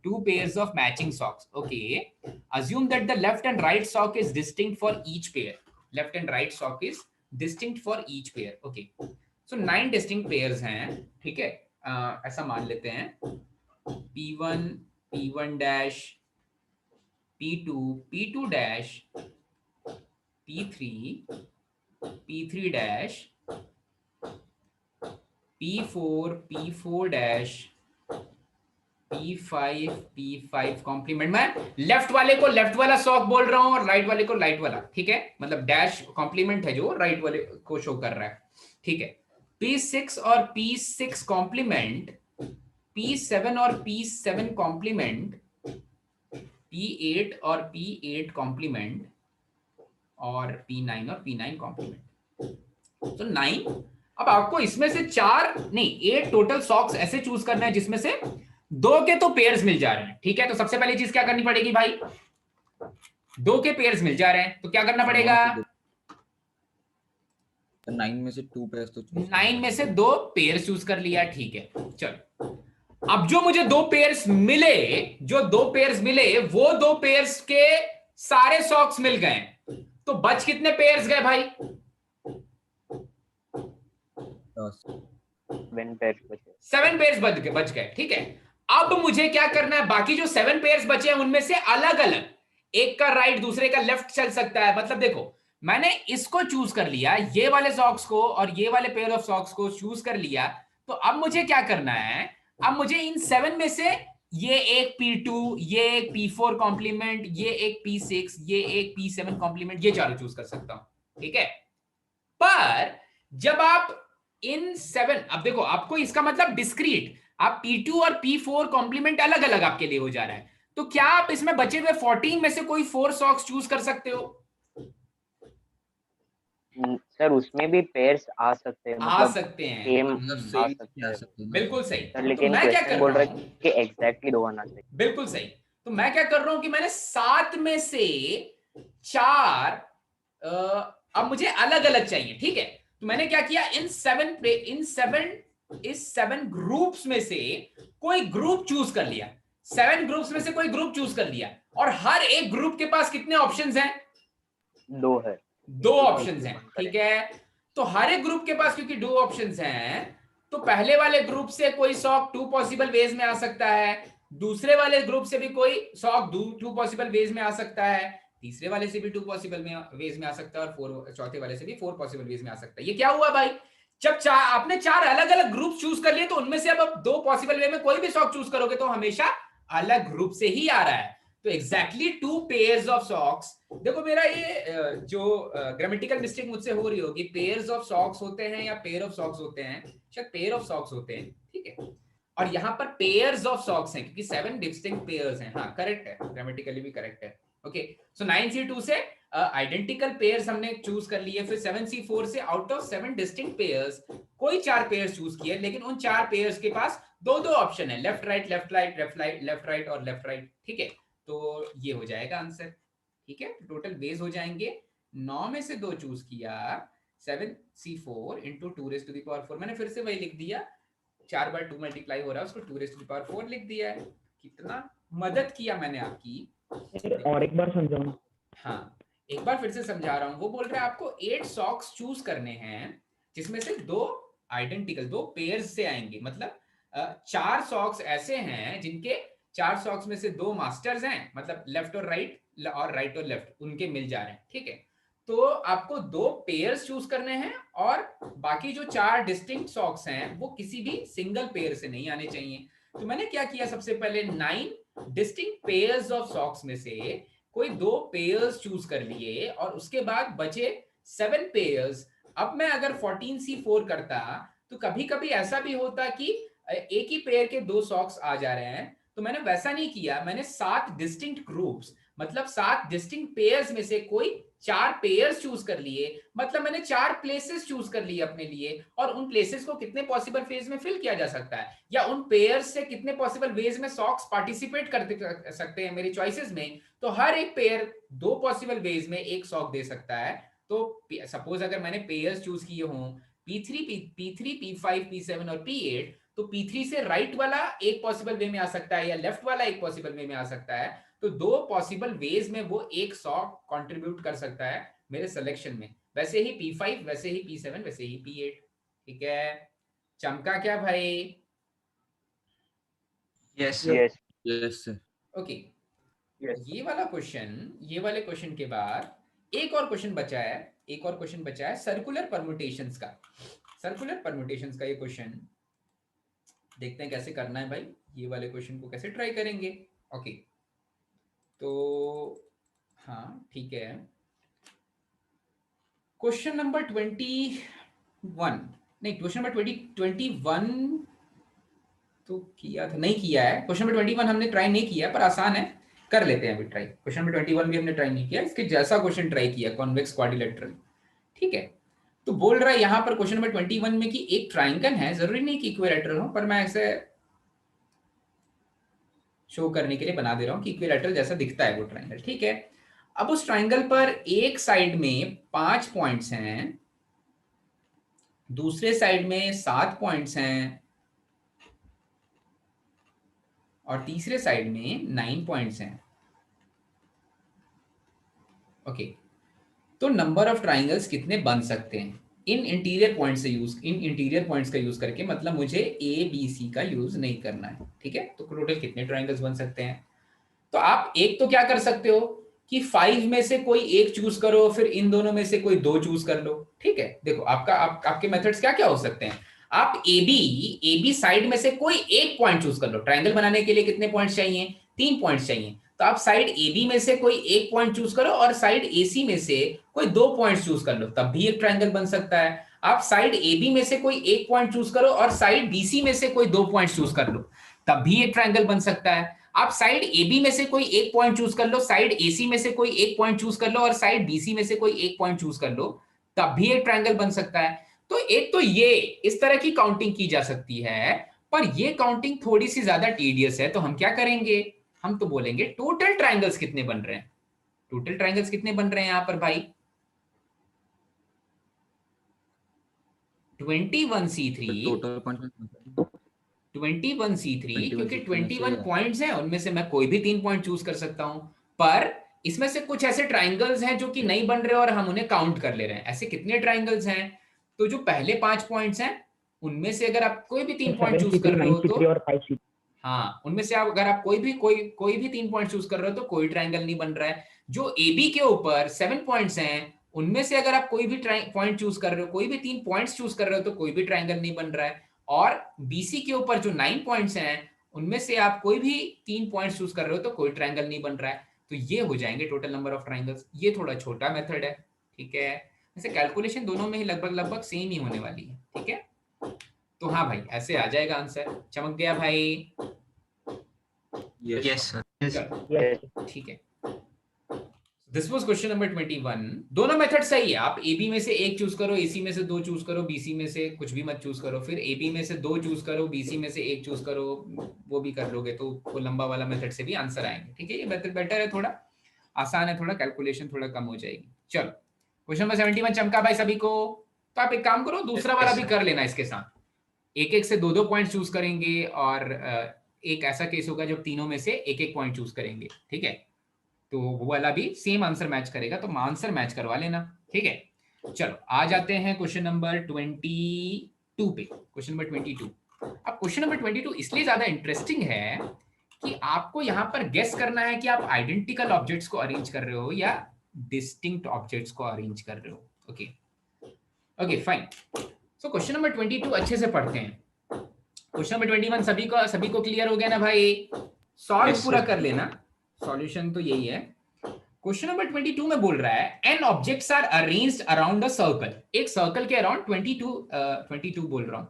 2 pairs of matching socks. Okay, assume that the left and right sock is distinct for each pair. Left and right sock is distinct for each pair. Okay, so 9 distinct pairs हैं, ठीक है। ऐसा मान लेते हैं P1 P1 dash P2 P2 dash P3 P3 dash P4 P4 dash P5 P5 complement. मैं left वाले को लेफ्ट वाला सॉक बोल रहा हूं और राइट वाले को राइट वाला, ठीक है, मतलब डैश कॉम्प्लीमेंट है जो राइट वाले को शो कर रहा है, ठीक है। P6 और P6 कॉम्प्लीमेंट, P7 और P7 कॉम्प्लीमेंट, P8 और P8 कॉम्प्लीमेंट और P9 और P9 कॉम्प्लीमेंट। तो 9। अब आपको इसमें से 4 नहीं 8 टोटल सॉक्स ऐसे चूज करना है जिसमें से 2 के तो पेयर्स मिल जा रहे हैं, ठीक है। तो सबसे पहली चीज क्या करनी पड़ेगी भाई, 2 के पेयर्स मिल जा रहे हैं तो क्या करना पड़ेगा, 9 में से 2 पेयर्स तो 9 में से 2 पेयर्स चूज कर लिया, ठीक है। चलो अब जो मुझे 2 पेयर्स मिले, जो 2 पेयर्स मिले वो 2 पेयर्स के सारे सॉक्स मिल गए, तो बच कितने पेयर्स गए भाई, 7 पेयर्स बच गए, ठीक है। अब मुझे क्या करना है, बाकी जो 7 पेयर्स बचे हैं उनमें से अलग अलग, एक का राइट दूसरे का लेफ्ट चल सकता है। मतलब देखो मैंने इसको चूज कर लिया, ये वाले सॉक्स को और ये वाले पेयर ऑफ सॉक्स को चूज कर लिया, तो अब मुझे क्या करना है, अब मुझे इन 7 में से ये एक P2, ये एक P4 कॉम्प्लीमेंट, ये एक P6, ये एक P7 कॉम्प्लीमेंट, ये चारों चूज कर सकता हूं, ठीक है। पर जब आप इन 7, अब देखो आपको इसका मतलब डिस्क्रीट, आप P2 और P4 कॉम्प्लीमेंट अलग अलग आपके लिए हो जा रहा है, तो क्या आप इसमें बचे हुए 14 में से कोई 4 सॉक्स चूज कर सकते हो? सर उसमें भी पेयर्स आ सकते हैं, आ सकते हैं, सेम मतलब आ सही सकते हैं। सकते हैं। बिल्कुल सही। सर तो लेकिन मैं क्या क्वेश्चन कर बोल रहा रहा हूं, है कि एग्जैक्टली 2 आना चाहिए। बिल्कुल सही। तो मैं क्या कर रहा हूं कि मैंने 7 में से 4 अब मुझे अलग अलग चाहिए, ठीक है। तो मैंने क्या किया, इस 7 ग्रुप्स में से कोई ग्रुप चूज कर लिया, 7 ग्रुप्स में से कोई ग्रुप चूज कर लिया, और हर एक ग्रुप के पास कितने ऑप्शंस हैं, 2 है, 2 ऑप्शंस हैं, ठीक है। तो हर एक ग्रुप के पास क्योंकि 2 ऑप्शंस हैं, तो पहले वाले ग्रुप से कोई सॉक 2 पॉसिबल वेज में आ सकता है, दूसरे वाले ग्रुप से भी कोई सॉक 2 पॉसिबल वेज में आ सकता है, तीसरे वाले से भी 2 पॉसिबल वेज में आ सकता है, और चौथे वाले से भी 4 पॉसिबल वेज में आ सकता है। ये क्या हुआ भाई, जब आपने 4 अलग अलग ग्रुप चूज कर लिए, तो उनमें से अब 2 पॉसिबल वे में कोई भी सॉक चूज करोगे तो हमेशा अलग ग्रुप से ही आ रहा है। तो एग्जैक्टली 2 पेयर्स ऑफ सॉक्स, देखो मेरा ये जो ग्रामेटिकल मिस्टेक मुझसे हो रही होगी, पेयर्स ऑफ सॉक्स होते हैं या पेयर ऑफ सॉक्स होते हैं, शायद पेयर ऑफ सॉक्स होते हैं, ठीक है। और यहाँ पर पेयर्स ऑफ सॉक्स हैं क्योंकि 7 डिस्टिंक्ट पेयर्स हैं। हाँ करेक्ट है, ग्रामेटिकली भी करेक्ट है। ओके, सो 9C2 से आइडेंटिकल पेयर्स हमने चूज कर लिए, फिर 7C4 से आउट ऑफ 7 डिस्टिंक्ट पेयर्स कोई 4 पेयर्स चूज किए, लेकिन उन 4 पेयर्स के पास दो दो ऑप्शन है, left right left right left right left right और लेफ्ट राइट, ठीक है। तो ये हो जाएगा आंसर, ठीक है। टोटल वेज हो जाएंगे, 9 में से 2 चूज किया, 7c4 इंटू 2⁴ मैंने फिर से वही लिख दिया, 4 बार 2 मल्टीप्लाई हो रहा है उसको 2⁴ लिख दिया है। कितना मदद किया मैंने आपकी। और एक बार समझाओ ना। हाँ एक बार फिर से समझा रहा हूं। वो बोल रहा है आपको 8 सॉक्स चूज करने हैं जिसमें से 2 आइडेंटिकल, 2 पेयर्स से आएंगे, मतलब 4 सॉक्स ऐसे हैं जिनके 4 सॉक्स में से 2 मास्टर्स हैं, मतलब लेफ्ट और राइट और लेफ्ट उनके मिल जा रहे हैं, ठीक है। तो आपको 2 पेयर्स चूज करने हैं और बाकी जो 4 डिस्टिंक्ट सॉक्स हैं वो किसी भी सिंगल पेयर से नहीं आने चाहिए। तो मैंने क्या किया, सबसे पहले 9 डिस्टिंक्ट पेयर्स ऑफ सॉक्स में से कोई 2 पेयर्स चूज कर लिए और उसके बाद बचे 7 पेयर्स। अब मैं अगर 14c4 करता तो कभी कभी ऐसा भी होता कि एक ही पेयर के 2 सॉक्स आ जा रहे हैं, तो मैंने वैसा नहीं किया, मैंने 7 डिस्टिंक्ट ग्रुप्स मतलब 7 डिस्टिंक्ट पेयर्स में से कोई 4 पेयर्स चूज कर लिए, मतलब मैंने 4 प्लेसेस चूज कर लिए अपने लिए, और उन प्लेसेस को कितने पॉसिबल फेज में फिल किया जा सकता है या उन पेयर्स से कितने पॉसिबल वेज में सॉक्स पार्टिसिपेट कर सकते हैं मेरी चॉइसेस में। तो हर एक पेयर 2 पॉसिबल वेज में एक सॉक दे सकता है। तो सपोज अगर मैंने पेयर्स चूज किए हों P3 P5 P7 और P8, तो P3 से राइट वाला एक पॉसिबल वे में आ सकता है या लेफ्ट वाला एक पॉसिबल वे में आ सकता है। तो 2 पॉसिबल वेज में वो एक सॉक कंट्रीब्यूट कर सकता है मेरे सिलेक्शन में। वैसे ही P5, वैसे ही P7, वैसे ही P8, ठीक है। चमका क्या भाई? Yes yes yes sir. Okay Yes. ये वाले क्वेश्चन के बाद एक और क्वेश्चन बचा है, सर्कुलर परम्यूटेशंस का। सर्कुलर परम्यूटेशंस का ये क्वेश्चन देखते हैं कैसे करना है भाई। ये वाले क्वेश्चन को कैसे ट्राई करेंगे। ओके तो हाँ ठीक है, क्वेश्चन नंबर 21 नहीं, क्वेश्चन नंबर 21 तो किया था, नहीं किया है। क्वेश्चन नंबर 21 हमने ट्राई नहीं किया, पर आसान है, कर लेते हैं अभी ट्राई। क्वेश्चन नंबर 21 भी हमने ट्राई नहीं किया, इसके जैसा क्वेश्चन ट्राई किया, कॉन्वेक्स क्वाड्रिलेटरल, ठीक है। तो बोल रहा है यहाँ पर क्वेश्चन नंबर 21 में कि एक ट्राइंगल है, जरूरी नहीं कि इक्विलैटरल हो, पर मैं ऐसे शो करने के लिए बना दे रहा हूँ कि इक्विलैटरल जैसा दिखता है वो ट्राइंगल, ठीक है। अब उस ट्राइंगल पर एक साइड में 5 पॉइंट्स हैं, दूसरे साइड में 7 पॉइंट्स हैं और तीसरे साइड में 9 पॉइंट्स हैं। ओके तो नंबर ऑफ ट्राइंगल्स कितने बन सकते हैं इन इंटीरियर पॉइंट्स का यूज करके, मतलब मुझे ए बी सी का यूज नहीं करना है, ठीक है। तो टोटल कितने ट्राइंगल्स बन सकते हैं। तो आप एक तो क्या कर सकते हो कि 5 में से कोई एक चूज करो, फिर इन दोनों में से कोई 2 चूज कर लो, ठीक है। देखो आपके मेथड्स क्या क्या हो सकते हैं। आप ए बी साइड में से कोई एक पॉइंट चूज कर लो। ट्राइंगल बनाने के लिए कितने पॉइंट्स चाहिए, 3 पॉइंट्स चाहिए। तो आप साइड ए बी में से कोई एक पॉइंट चूज करो और साइड ए सी में से कोई 2 पॉइंट्स चूज कर लो, तब भी एक ट्राइंगल बन सकता है। आप साइड ए बी में से कोई एक पॉइंट चूज करो और साइड बी सी में से कोई 2 पॉइंट्स चूज कर लो, तब भी एक ट्राइंगल बन सकता है। आप साइड ए बी में से कोई एक पॉइंट चूज कर लो, साइड ए सी में से कोई एक पॉइंट चूज कर लो और साइड बी सी में से कोई एक पॉइंट चूज कर लो, तब भी एक ट्राइंगल बन सकता है। तो एक तो ये इस तरह की काउंटिंग की जा सकती है, पर ये काउंटिंग थोड़ी सी ज्यादा टीडियस है। तो हम क्या करेंगे, हम तो बोलेंगे टोटल ट्राइंगल्स कितने बन रहे हैं। टोटल ट्राइंगल्स कितने बन रहे हैं यहां पर भाई, 21c3 टोटल पॉइंट 21c3 क्योंकि 21 21 पॉइंट्स हैं, उनमें से मैं कोई भी 3 पॉइंट चूज कर सकता हूं। पर इसमें से कुछ ऐसे ट्राइंगल्स हैं जो कि नहीं बन रहे और हम उन्हें काउंट कर ले रहे हैं। ऐसे कितने ट्राइंगल्स हैं, तो जो पहले 5 पॉइंट्स हैं उनमें से अगर आप कोई भी 3 पॉइंट चूज कर रहे हो तो और 5 हाँ, उनमें से आप अगर आप कोई भी 3 पॉइंट चूज कर रहे हो तो कोई ट्राइंगल नहीं बन रहा है। जो ए बी के ऊपर 7 पॉइंट्स हैं उनमें से अगर आप कोई भी पॉइंट चूज कर रहे हो, कोई भी 3 पॉइंट्स चूज कर रहे हो तो कोई भी ट्राइंगल नहीं बन रहा है। और बीसी के ऊपर जो 9 पॉइंट्स हैं उनमें से आप कोई भी 3 पॉइंट्स चूज कर रहे हो तो कोई ट्राइंगल नहीं बन रहा है। तो ये हो जाएंगे टोटल नंबर ऑफ ट्राइंगल्स। ये थोड़ा छोटा मेथड है, ठीक है। वैसे कैलकुलेशन दोनों में ही लगभग सेम ही होने वाली है, ठीक है। तो हाँ भाई ऐसे आ जाएगा आंसर। चमक गया भाई, यस सर। चलो ठीक है। This was question number 21। दोनों मेथड सही है, आप AB में से एक चूज करो, AC में से दो चूज करो, BC में से कुछ भी मत चूज करो, फिर AB में से दो चूज करो, BC में से एक चूज करो, वो भी कर लोगे तो वो लंबा वाला मेथड से भी आंसर आएंगे। ठीक है, ये मेथड बेटर है, थोड़ा आसान है, थोड़ा कैलकुलेशन थोड़ा कम हो जाएगी। चलो क्वेश्चन नंबर 71 चमका भाई सभी को। तो आप एक काम करो, दूसरा वाला भी कर लेना इसके साथ, एक एक से दो दो पॉइंट चूज करेंगे, और एक ऐसा केस होगा जब तीनों में से एक एक पॉइंट चूज करेंगे। ठीक है, तो वो वाला भी सेम आंसर मैच करेगा, तो आंसर मैच करवा लेना। ठीक है, चलो आ जाते हैं क्वेश्चन नंबर 22 पे। क्वेश्चन नंबर 22, अब क्वेश्चन नंबर 22 इसलिए ज्यादा इंटरेस्टिंग है कि आपको यहाँ पर गेस करना है कि आप आइडेंटिकल ऑब्जेक्ट्स को अरेंज कर रहे हो या डिस्टिंक्ट ऑब्जेक्ट्स को अरेंज कर रहे हो। Okay okay fine. So question number 22 अच्छे से पढ़ते हैं। क्वेश्चन नंबर 21 सभी को क्लियर हो गया ना भाई? सॉल्व Yes, पूरा sir. कर लेना, सॉल्यूशन तो यही है। क्वेश्चन नंबर 22 में बोल रहा है an objects are arranged around a circle. एक सर्कल के अराउंड 22 बोल रहा हूँ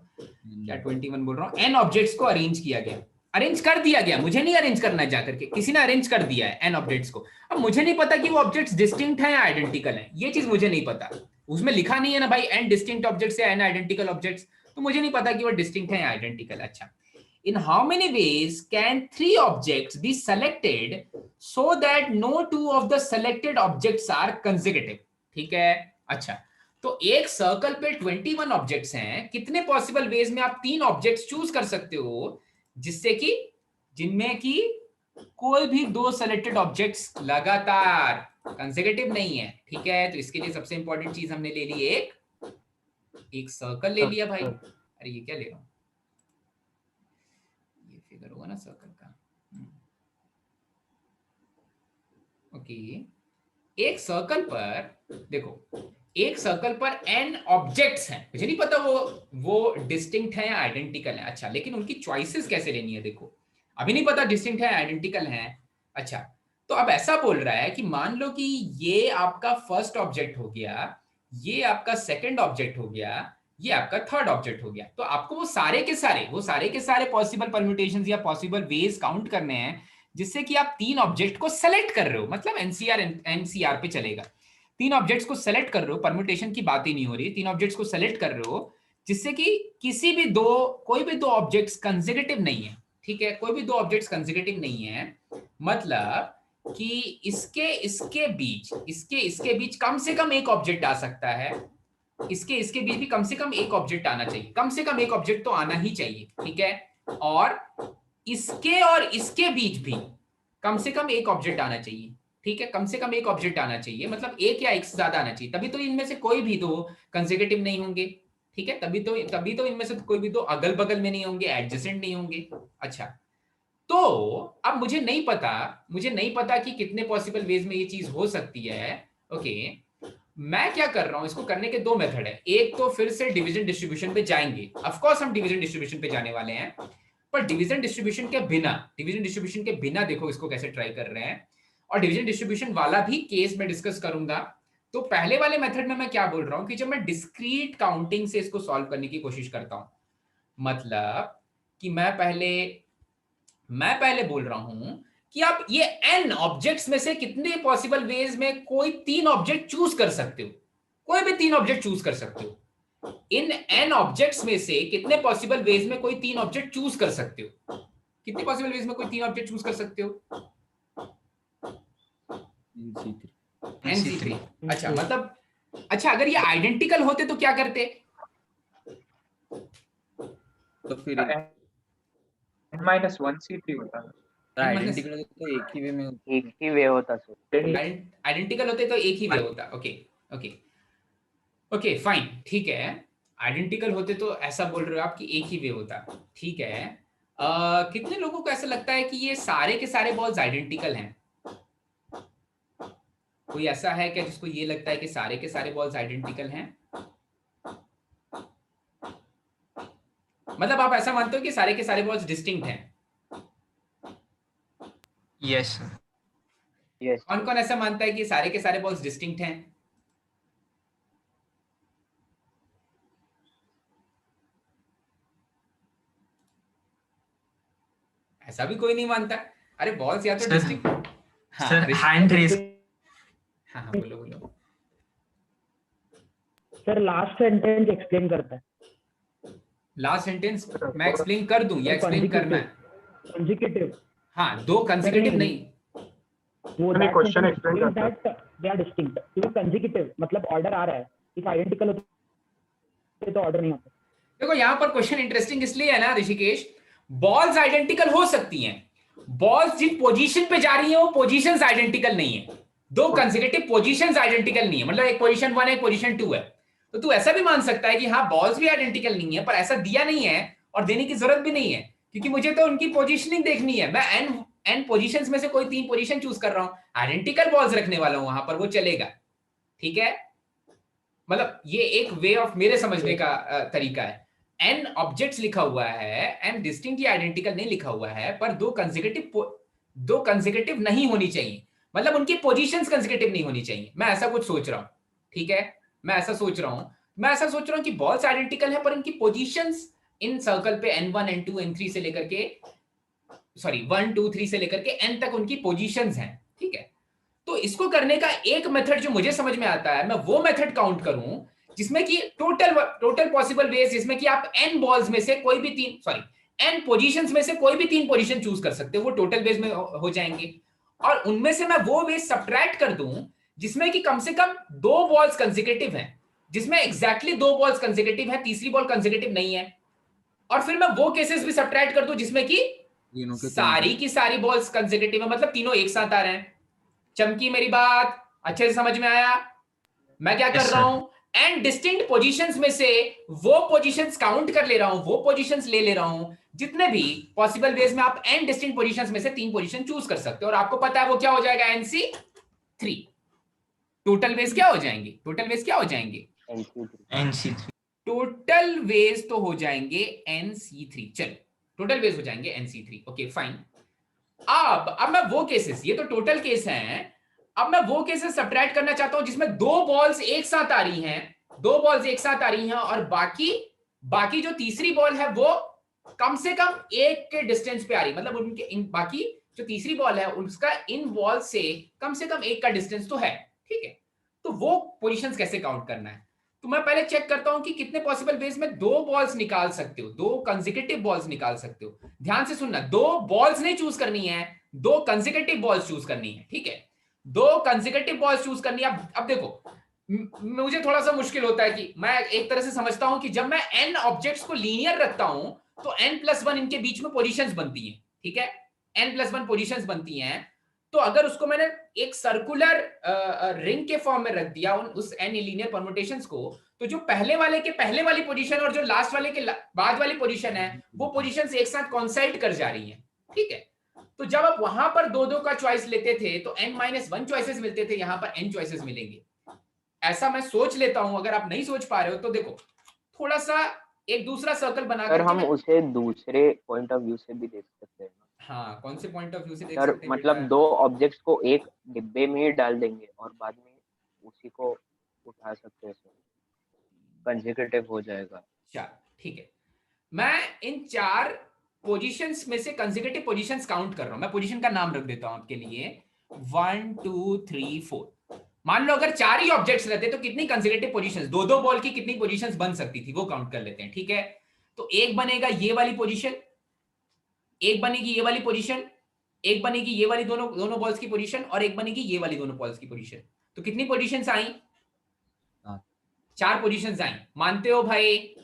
क्या 21 बोल रहा हूँ, एन ऑब्जेक्ट्स को अरेंज किया गया, अरेंज कर दिया गया, मुझे नहीं अरेंज करना है जाकर के, किसी ने अरेंज कर दिया है एन ऑब्जेक्ट्स को। अब मुझे नहीं पता कि वो ऑब्जेक्ट्स डिस्टिंक्ट हैं या आइडेंटिकल हैं, ये चीज मुझे नहीं पता, उसमें लिखा नहीं है ना भाई एन डिस्टिंक्ट ऑब्जेक्ट्स या एन आइडेंटिकल ऑब्जेक्ट्स, तो मुझे नहीं पता कि वो डिस्टिंक्ट है या आइडेंटिकल। अच्छा, in how many ways can three objects be selected so that no two of the selected objects are consecutive? ठीक है, अच्छा तो एक सर्कल पे 21 ऑब्जेक्ट्स हैं, कितने पॉसिबल वेज में आप तीन ऑब्जेक्ट्स चूज कर सकते हो जिससे कि जिनमें कि कोई भी दो सेलेक्टेड ऑब्जेक्ट्स लगातार कंसेक्यूटिव नहीं है। ठीक है, तो इसके लिए सबसे इंपॉर्टेंट चीज हमने ले ली, एक सर्कल ले लिया भाई। अरे ये क्या ले रहा हूं, ये फिगर होगा ना सर्कल का। ओके, एक सर्कल पर देखो, एक सर्कल पर n ऑब्जेक्ट्स हैं, मुझे नहीं पता वो डिस्टिंक्ट है या आइडेंटिकल है। अच्छा, लेकिन उनकी चॉइसेस कैसे लेनी है देखो, अभी नहीं पता डिस्टिंक्ट है आइडेंटिकल है। अच्छा, तो अब ऐसा बोल रहा है कि मान लो कि ये आपका फर्स्ट ऑब्जेक्ट हो गया, ये आपका सेकंड ऑब्जेक्ट हो गया, ये आपका थर्ड ऑब्जेक्ट हो गया, तो आपको वो सारे के सारे पॉसिबल परम्यूटेशंस या पॉसिबल वेज काउंट करने हैं जिससे कि आप तीन ऑब्जेक्ट को सेलेक्ट कर रहे हो, मतलब एनसीआर पे चलेगा। तीन ऑब्जेक्ट्स को सेलेक्ट कर रहे हो, परम्यूटेशन की बात ही नहीं हो रही, तीन ऑब्जेक्ट्स को सेलेक्ट कर रहे हो जिससे कि कोई भी दो ऑब्जेक्ट्स कंसेक्यूटिव नहीं है। ठीक है, कोई भी दो ऑब्जेक्ट्स कंसेक्यूटिव नहीं है, मतलब कि इसके बीच कम से कम एक ऑब्जेक्ट आ सकता है, इसके बीच भी कम से कम एक ऑब्जेक्ट आना चाहिए, कम से कम एक ऑब्जेक्ट तो आना ही चाहिए। ठीक है, और इसके बीच भी कम से कम एक ऑब्जेक्ट आना चाहिए। ठीक है, कम से कम एक ऑब्जेक्ट आना चाहिए, मतलब एक या एक से ज्यादा आना चाहिए, तभी तो इनमें से कोई भी दो कंसेक्यूटिव नहीं होंगे। ठीक है, तभी तो इनमें से कोई भी दो अगल बगल में नहीं होंगे, एडजेसेंट नहीं होंगे। अच्छा, तो अब मुझे नहीं पता कि कितने पॉसिबल वेज में ये चीज हो सकती है। ओके, मैं क्या कर रहा हूं, इसको करने के दो मेथड है। एक तो फिर से डिवीजन डिस्ट्रीब्यूशन पे जाएंगे, ऑफ कोर्स हम डिवीजन डिस्ट्रीब्यूशन पे जाने वाले हैं, पर डिवीजन डिस्ट्रीब्यूशन के बिना देखो इसको कैसे ट्राई कर रहे हैं, और डिवीजन डिस्ट्रीब्यूशन वाला भी केस में डिस्कस करूंगा। तो पहले वाले मेथड में मैं क्या बोल रहा हूं कि जब मैं डिस्क्रीट काउंटिंग से इसको सॉल्व करने की कोशिश करता हूं, मतलब कि मैं पहले बोल रहा हूं कि आप ये n ऑब्जेक्ट्स में से कितने पॉसिबल वेज में कोई तीन ऑब्जेक्ट चूज कर सकते हो, कोई भी तीन ऑब्जेक्ट चूज कर सकते हो। इन n ऑब्जेक्ट्स में से कितने पॉसिबल वेज में कोई तीन ऑब्जेक्ट चूज कर सकते हो, कितने पॉसिबल वेज में कोई तीन ऑब्जेक्ट चूज कर सकते हो? NC3। अच्छा, मतलब अच्छा, अगर ये आइडेंटिकल होते तो क्या करते? तो फिर -1C3 होता है। आइडेंटिकल तो एक ही वे में एक ही वे होता सर। आइडेंटिकल होते तो एक ही वे होता। ओके फाइन, ठीक है, आइडेंटिकल होते तो ऐसा बोल रहे हो आप कि एक ही वे होता। ठीक है, कितने लोगों को ऐसा लगता है कि ये सारे के सारे बॉल्स आइडेंटिकल हैं? कोई ऐसा है क्या जिसको ये लगता है कि सारे के सारे बॉल्स आइडेंटिकल हैं? मतलब आप ऐसा मानते हो कि सारे के सारे बॉल्स डिस्टिंक्ट हैं? Yes sir. यस कौन कौन ऐसा मानता है कि सारे के सारे बॉल्स डिस्टिंक्ट हैं? ऐसा भी कोई नहीं मानता। अरे बॉल्स या तो sir, distinct, sir hand raise हाँ हाँ बोलो बोलो। सर लास्ट सेंटेंस एक्सप्लेन करता है। लास्ट सेंटेंस मैं एक्सप्लेन कर दूं या एक्सप्लेन करना है? कंसेक्यूटिव। हाँ, दो कंसेक्यूटिव नहीं, वो नहीं, question explain करता है। दैट दे आर डिस्टिंक्ट, क्योंकि कंसेक्यूटिव मतलब ऑर्डर आ रहा है, इफ आइडेंटिकल होता तो ऑर्डर नहीं होता। देखो यहाँ पर क्वेश्चन इंटरेस्टिंग इसलिए है ना ऋषिकेश, बॉल्स आइडेंटिकल हो सकती हैं, बॉल्स जिन पोजीशन पे जा रही हैं वो पोजीशंस आइडेंटिकल नहीं है, दो कंसेक्यूटिव पोजीशंस आइडेंटिकल नहीं है, मतलब एक पोजीशन 1 है एक पोजीशन 2 है। तो तू ऐसा भी मान सकता है कि हाँ बॉल्स भी आइडेंटिकल नहीं है, पर ऐसा दिया नहीं है और देने की जरूरत भी नहीं है, क्योंकि मुझे तो उनकी पोजीशनिंग देखनी है। मैं एन पोजीशंस में से कोई 3 पोजीशन चूज कर रहा हूं, आइडेंटिकल बॉल्स रखने वाला हूं वहां पर, वो चलेगा। ठीक है, मतलब ये एक वे ऑफ मेरे समझने का तरीका है। एन ऑब्जेक्ट्स लिखा हुआ है, एन डिस्टिंक्टली आइडेंटिकल नहीं लिखा हुआ है, पर दो कंसेक्यूटिव नहीं होनी चाहिए, मतलब उनकी पोजीशंस कंसेक्यूटिव नहीं होनी चाहिए। मैं ऐसा कुछ सोच रहा हूं, ठीक है, मैं ऐसा सोच रहा हूं कि बॉल्स आइडेंटिकल है पर इनकी पोजीशंस इन सर्कल पे n1 n2 n3 से लेकर के, सॉरी 1 2 3 से लेकर के n तक उनकी पोजीशंस हैं। ठीक है, तो इसको करने का एक मेथड जो मुझे समझ में आता है, मैं वो मेथड काउंट करूं जिसमें कि टोटल पॉसिबल वेज, जिसमें कि आप n बॉल्स में से कोई भी n पोजीशंस में से कोई भी 3 पोजीशन चूज कर सकते हो, वो टोटल वेज में हो जाएंगे। और उनमें से मैं वो वेज सब्ट्रैक्ट कर दूं जिसमें कि कम से कम 2 बॉल्स कंसेक्यूटिव हैं, जिसमें एग्जैक्टली 2 बॉल्स कंसेक्यूटिव है, तीसरी बॉल कंसेक्यूटिव नहीं है। और फिर मैं वो केसेस भी सब्ट्रैक्ट कर दूं जिसमें कि सारी की सारी बॉल्स कंसेक्यूटिव है, मतलब तीनों एक साथ आ रहे हैं। चमकी मेरी बात अच्छे से समझ में आया? मैं क्या कर रहा हूं, एंड डिस्टिंक्ट पोजीशंस में से वो पोजीशंस काउंट कर ले रहा हूं, वो पोजीशंस ले रहा हूं, जितने भी पॉसिबल वेज में आप एन डिस्टिंक्ट पोजीशंस में से 3 पोजीशन चूज कर सकते हो, और आपको पता है वो क्या हो जाएगा, NC3। टोटल वेज क्या हो जाएंगे, NC3 टोटल वेज तो हो जाएंगे NC3। चलो टोटल वेज हो जाएंगे NC3। Okay fine. अब मैं वो केसेस, ये तो टोटल केस हैं, अब मैं वो केसेस सब्ट्रैक्ट करना चाहता हूं जिसमें 2 बॉल्स एक साथ आ रही हैं, और बाकी जो तीसरी बॉल है वो कम से कम 1 के डिस्टेंस पे आ रही, मतलब उनके बाकी जो तीसरी बॉल है उसका इन बॉल से कम 1 का डिस्टेंस तो है। ठीक है, तो वो पोजीशंस कैसे काउंट करना है, तो मैं पहले चेक करता हूं कि कितने पॉसिबल वेज में 2 बॉल्स निकाल सकते हो, 2 कंसेक्यूटिव बॉल्स निकाल सकते हो। ध्यान से सुनना, 2 बॉल्स नहीं चूज करनी है, 2 कंसेक्यूटिव बॉल्स चूज करनी है। ठीक है, 2 कंसेक्यूटिव बॉल्स चूज करनी है। अब देखो मुझे थोड़ा सा मुश्किल होता है कि मैं एक तरह से समझता हूं कि जब मैं n ऑब्जेक्ट्स को लीनियर रखता हूं तो n+1 इनके बीच में पोजीशंस बनती हैं। ठीक है, n+1 पोजीशंस बनती हैं, तो अगर उसको मैंने एक सर्कुलर रिंग के फॉर्म में रख दिया उस n लीनियर परम्यूटेशंस को, तो जो पहले वाले के पहले वाली पोजीशन और जो लास्ट वाले के बाद वाली पोजीशन है, वो पोजीशंस एक साथ कॉन्साइड कर जा रही हैं। ठीक है, तो जब आप वहां पर 2-2 का चॉइस लेते थे तो n-1 चॉइसेस मिलते थे, यहां पर n चॉइसेस मिलेंगे। ऐसा मैं सोच लेता हूं, अगर आप नहीं सोच पा रहे हो तो देखो थोड़ा सा एक दूसरा सर्कल बना सर, कर हम उसे दूसरे पॉइंट ऑफ व्यू से भी देख सकते हैं। हाँ, कौन से पॉइंट ऑफ व्यू से देख सर सकते हैं मतलब बेटा? 2 ऑब्जेक्ट्स को एक डिब्बे में ही डाल देंगे और बाद में उसी को उठा सकते हैं, सर कंसेक्यूटिव हो जाएगा। चल ठीक है, मैं इन 4 पोजीशंस में से कंसेक्यूटिव पोजीशंस काउंट कर रहा हूं। मैं पोजीशन का नाम रख देता हूं आपके लिए 1 2 3 4। मान लो अगर 4 ही ऑब्जेक्ट्स रहते तो कितनी कंसेक्यूटिव पोजीशंस, 2-2 बॉल की कितनी पोजीशंस बन सकती थी वो काउंट कर लेते हैं। ठीक है, तो एक बनेगा ये वाली पोजीशन, एक बनेगी ये वाली पोजीशन, एक बनेगी ये वाली दोनों बॉल्स की पोजीशन, और एक बनेगी ये वाली दोनों बॉल्स की पोजीशन। तो कितनी पोजीशंस आई? 4 पोजीशंस आई। मानते हो भाई?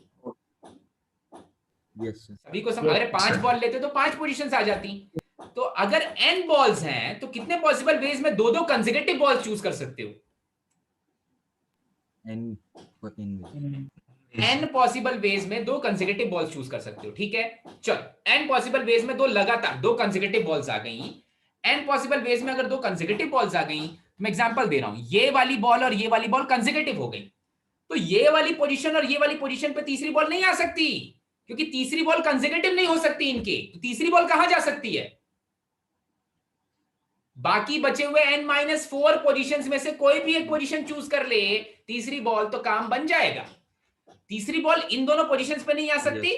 Yes sir. सभी को अगर 5 बॉल लेते तो 5 पोजीशंस आ जाती। तो अगर n बॉल्स हैं तो कितने पॉसिबल वेज में 2-2 कंसेक्यूटिव बॉल्स चूज कर सकते हो? n पॉसिबल वेज में 2 कंसेक्यूटिव बॉल्स चूज कर सकते हो। ठीक है, चलो n पॉसिबल वेज में 2 लगातार 2 कंसेक्यूटिव बॉल्स आ गई। n पॉसिबल वेज में अगर 2 कंसेक्यूटिव बॉल्स आ गई, मैं एग्जांपल दे रहा हूं, ये वाली बॉल और ये वाली बॉल कंसेक्यूटिव हो गई, तो ये वाली पोजीशन और ये वाली पोजीशन पे तीसरी बॉल नहीं आ सकती, क्योंकि तीसरी बॉल कंसेक्यूटिव नहीं हो सकती इनके। तो तीसरी बॉल कहां जा सकती है? बाकी बचे हुए n-4 पोजीशंस में से कोई भी एक पोजीशन चूज कर ले तीसरी बॉल, तो काम बन जाएगा। तीसरी बॉल इन दोनों पोजीशंस पे नहीं आ सकती,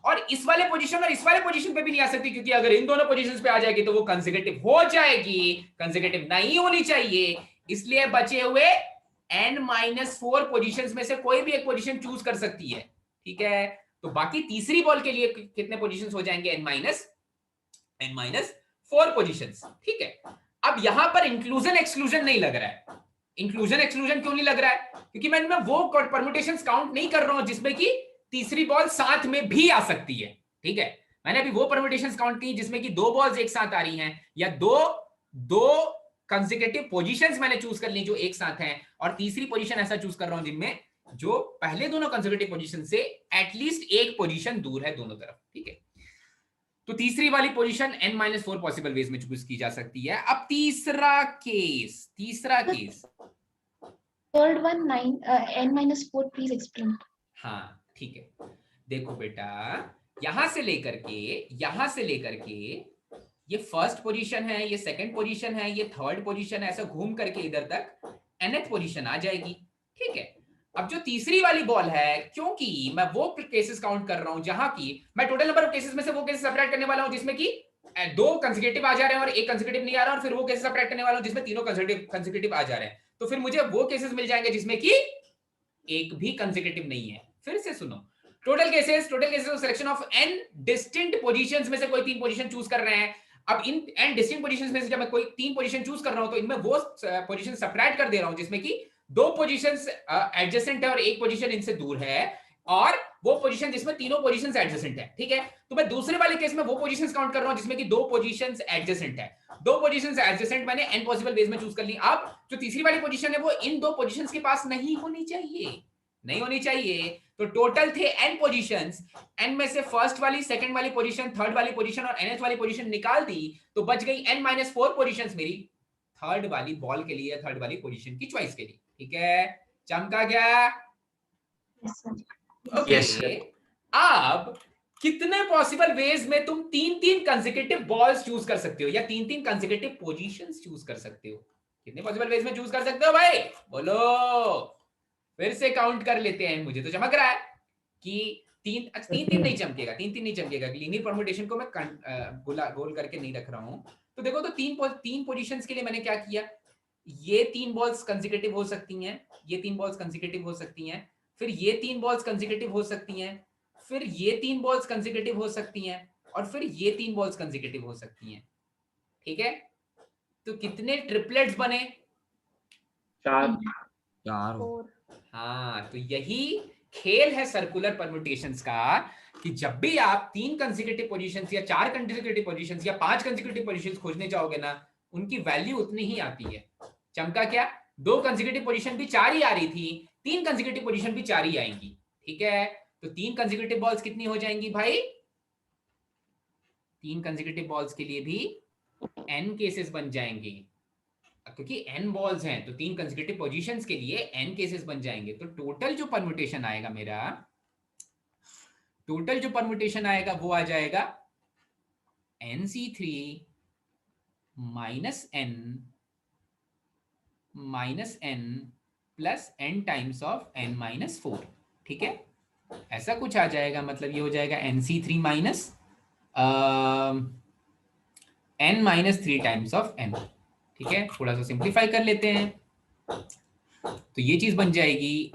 और इस वाले पोजीशन और इस वाले पोजीशन पे भी नहीं आ सकती, क्योंकि अगर इन दोनों पोजीशंस पे आ जाएगी तो वो कंसेक्यूटिव हो जाएगी, कंसेक्यूटिव नहीं होनी चाहिए। इसलिए बचे हुए n-4 पोजीशंस में से कोई भी एक पोजीशन चूज कर सकती है, ठीक है। तो बाकी तीसरी बॉल के लिए कितने पोजीशंस हो जाएंगे, n-4 पोजीशंस, ठीक है। अब यहां पर इंक्लूजन एक्सक्लूजन नहीं लग रहा है। इंक्लूजन एक्सक्लूजन क्यों नहीं लग रहा है, क्योंकि मैं वो परम्यूटेशंस काउंट नहीं कर रहा हूं जिसमें कि तीसरी बॉल साथ में भी आ सकती है, ठीक है। मैंने अभी वो परम्यूटेशंस काउंट की जिसमें कि दो बॉल्स एक साथ आ रही हैं, या दो कंसेक्यूटिव पोजीशंस मैंने चूज कर ली जो एक साथ हैं, और तीसरी पोजीशन ऐसा चूज कर रहा हूं जिनमें जो पहले दोनों कंसेक्यूटिव पोजीशन से एटलीस्ट एक पोजीशन दूर है दोनों तरफ, ठीक है। तो तीसरी वाली पोजीशन n-4 पॉसिबल वेज में चूज की जा सकती है। अब तीसरा case Third one, n-4, please explain. हाँ ठीक है, देखो बेटा, यहां से लेकर के ये फर्स्ट पोजीशन है, ये सेकंड पोजीशन है, ये थर्ड पोजीशन है, ऐसा घूम करके इधर तक nth पोजीशन आ जाएगी, ठीक है। अब जो तीसरी वाली बॉल है, क्योंकि मैं वो केसेस काउंट कर रहा हूं जहां की मैं टोटल नंबर ऑफ केसेस में से वो केसेस सेपरेट करने वाला हूं जिसमें कि दो कंसेक्यूटिव आ जा रहे हैं और एक कंसेक्यूटिव नहीं आ रहा, और फिर वो केसेस सेपरेट करने वाला हूं जिसमें तीनों कंसेक्यूटिव आ जा रहे हैं। तो फिर मुझे वो केसेस मिल जाएंगे जिसमें कि एक भी कंसेक्यूटिव नहीं है। फिर से सुनो, total cases selection of n distinct positions में से कोई तीन पोजीशन चूज कर रहे हैं। अब इन n डिस्टिंक्ट पोजीशंस में से जब मैं कोई तीन पोजीशन चूज कर रहा हूं तो इनमें वो पोजीशन सेपरेट कर दे रहा हूं जिसमें कि दो पोजीशंस एडजेसेंट है और एक पोजीशन इनसे दूर है, और वो पोजीशन जिसमें तीनों पोजीशंस एडजेसेंट है, ठीक है। तो मैं दूसरे वाले केस में वो पोजीशंस काउंट कर रहा हूं जिसमें कि दो पोजीशंस एडजेसेंट है। दो पोजीशंस एडजेसेंट मैंने n पॉसिबल वेज में चूज कर ली। अब जो तीसरी वाली पोजीशन है वो इन दो पोजीशंस के पास नहीं होनी चाहिए। तो टोटल थे n पोजीशंस, n में से फर्स्ट वाली, सेकंड वाली पोजीशन, थर्ड वाली पोजीशन और nth वाली पोजीशन निकाल दी, तो बच गई n-4 पोजीशंस मेरी थर्ड वाली बॉल के लिए, थर्ड वाली पोजीशन की चॉइस के लिए, ठीक है। चमका क्या? Yes, sir. ओके। अब कितने पॉसिबल वेज में तुम तीन कंसेक्यूटिव बॉल्स चूज कर सकते हो या तीन कंसेक्यूटिव पोजीशंस चूज कर सकते हो? कितने पॉसिबल वेज में चूज कर सकते हो भाई, बोलो। फिर से काउंट कर लेते हैं। मुझे तो चमक रहा है कि तीन नहीं चमकेगा। लीनियर परम्यूटेशन को मैं गोल करके नहीं रख रहा हूं। तो देखो, तो तीन पोजीशंस के लिए मैंने क्या किया, ये तीन बॉल्स कंसेक्यूटिव हो सकती हैं, ये तीन बॉल्स कंसेक्यूटिव हो सकती हैं, फिर ये तीन बॉल्स कंसेक्यूटिव हो सकती हैं, फिर ये तीन बॉल्स कंसेक्यूटिव हो सकती हैं, और फिर ये तीन बॉल्स कंसेक्यूटिव हो सकती हैं, ठीक है। तो कितने ट्रिपलेट्स बने? 4। 4 हाँ, तो यही खेल है सर्कुलर परम्यूटेशंस का, कि जब भी आप तीन कंसेक्यूटिव पोजीशंस या चार कंसेक्यूटिव पोजीशंस या 5 कंसेक्यूटिव पोजीशंस खोजने जाओगे ना, उनकी वैल्यू उतनी ही आती है। चमका क्या? दो कंसेक्यूटिव पोजीशन भी 4 ही आ रही थी, तीन कंसेक्यूटिव पोजीशन भी 4 ही आएंगी, ठीक है। तो तीन कंसेक्यूटिव बॉल्स कितनी हो जाएंगी भाई? तीन कंसेक्यूटिव बॉल्स के लिए भी n केसेस बन जाएंगे, क्योंकि n बॉल्स हैं तो तीन कंसेक्यूटिव पोजीशंस के लिए n केसेस बन जाएंगे। तो टोटल जो परम्यूटेशन आएगा मेरा, वो आ जाएगा nc3 n plus n times of n-4, ठीक है। ऐसा कुछ आ जाएगा, मतलब ये हो जाएगा nc3 minus n-3 times of n, ठीक है। थोड़ा सा सिंप्लीफाई कर लेते हैं, तो ये चीज बन जाएगी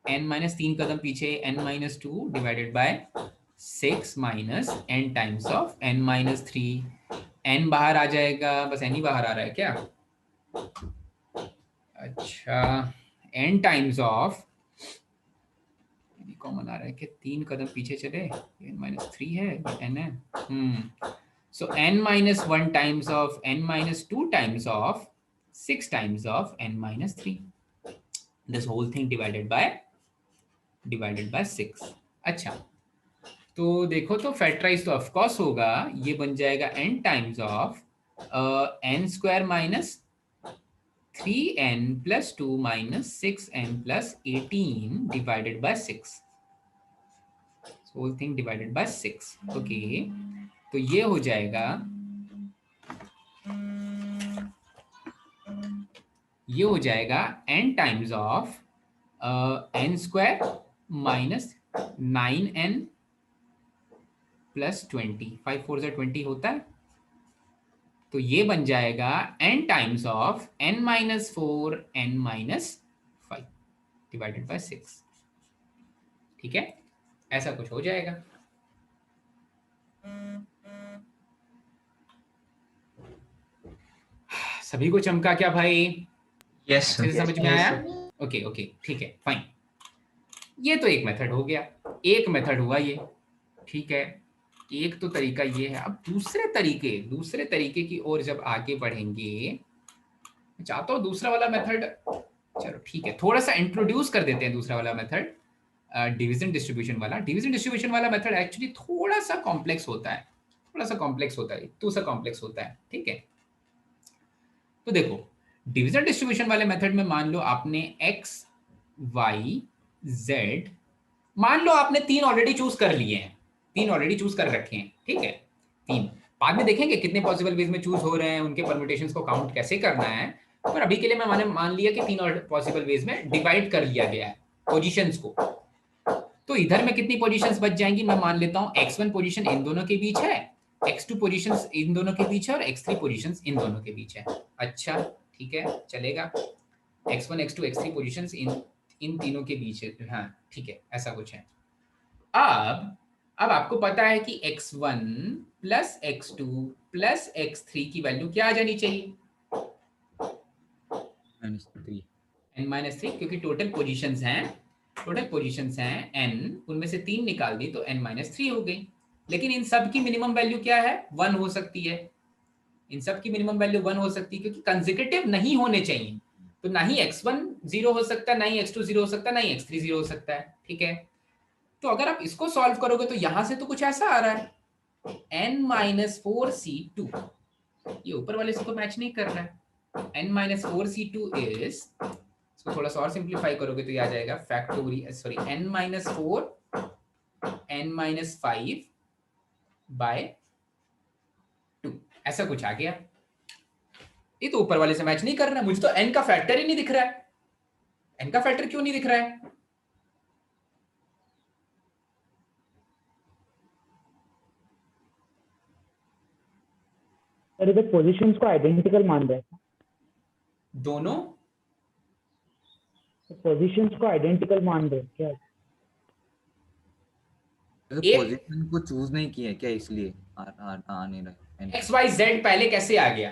n-3 कदम पीछे n-2 divided by 6 minus n times of n-3। n बाहर आ जाएगा, बस n ही बाहर आ रहा है क्या? अच्छा, n टाइम्स ऑफ, कॉमन आ रहा है कि 3 कदम पीछे चले, n-3 है बट n है। So n-1 times of n-2 times of 6 times of n-3. This whole thing divided by 6. अच्छा, तो देखो, तो फैक्टराइज तो ऑफ कोर्स होगा, ये बन जाएगा n times of n² minus 3n plus 2 minus 6n plus 18 divided by 6. Whole thing divided by 6. Okay, तो ये हो जाएगा, n times of n² minus 9n plus 20. 5 4 20 होता है, तो ये बन जाएगा n times of n-4 n-5 divided by 6। ठीक है, ऐसा कुछ हो जाएगा। सभी को चमका क्या भाई? यस अच्छे से सर। समझ में आया? ओके ओके, ठीक है, फाइन। ये तो एक मेथड हो गया, एक मेथड हुआ ये। ठीक है, एक तो तरीका ये है। अब दूसरे तरीके की ओर जब आगे बढ़ेंगे, मैं चाहता हूँ दूसरा वाला मेथड, चलो ठीक है, थोड़ा सा इंट्रोड्यूस कर देते हैं दूसरा वाला मेथड, डिवीजन डिस्ट्रीब्यूशन वाला। डिवीजन डिस्ट्रीब्यूशन वाला मेथड एक्चुअली थोड़ा सा कॉम्प्लेक्स होता है, कॉम्प्लेक्स होता है। ठीक है, तो देखो डिवीजन डिस्ट्रीब्यूशन वाले मेथड में मान लो आपने x y z, मान लो आपने 3 ऑलरेडी चूज कर लिए हैं, 3 ऑलरेडी चूज कर रखे हैं। ठीक है, 3 बाद में देखेंगे कितने पॉसिबल वेज में चूज हो रहे हैं, उनके परम्यूटेशंस को काउंट कैसे करना है। पर अभी के लिए मैं मान लिया कि 3 पॉसिबल वेज में डिवाइड कर लिया गया है पोजीशंस को। तो इधर में कितनी पोजीशंस बच जाएंगी? मैं मान लेता हूं x1 पोजीशन इन दोनों के बीच है, x2 पोजीशंस इन दोनों के बीच है और x3 पोजीशंस इन दोनों के बीच है। अच्छा ठीक है, चलेगा। x1 x2 x3 पोजीशंस इन तीनों के बीच है। हाँ ठीक है, ऐसा कुछ है। अब आपको पता है कि x1 plus x2 plus x3 की वैल्यू क्या आ जानी चाहिए? n-3, क्योंकि टोटल पोजीशंस हैं n, उनमें से 3 निकाल दी तो n-3 हो गई। लेकिन इन सब की मिनिमम वैल्यू क्या है? 1 हो सकती है। इन सब की मिनिमम वैल्यू 1 हो सकती है, क्योंकि कंसेक्यूटिव नहीं होने चाहिए। तो ना ही x1 0 हो सकता, ना ही x2 0 हो सकता, ना ही x3 0 हो सकता है। ठीक है, तो अगर आप इसको सॉल्व करोगे तो यहां से तो कुछ ऐसा आ रहा है, n-4c2, ये ऊपर वाले से तो मैच नहीं कर रहा है। n-4c2 इज, इसको थोड़ा सा और सिंप्लीफाई करोगे तो ये आ जाएगा factorial, sorry n-4 n-5 bye 2, ऐसा कुछ आ गया। ये तो ऊपर वाले से मैच नहीं कर रहा है, मुझे तो n का फैक्टर ही नहीं दिख रहा है। n का फैक्टर क्यों नहीं दिख रहा है? सर इधर पोजीशंस को आइडेंटिकल मान रहे हैं, दोनों पोजीशंस को आइडेंटिकल मान रहे हैं क्या? पोजीशन को चूज नहीं किया क्या, इसलिए आ नहीं रहा है। एक्स वाई जेड पहले कैसे आ गया?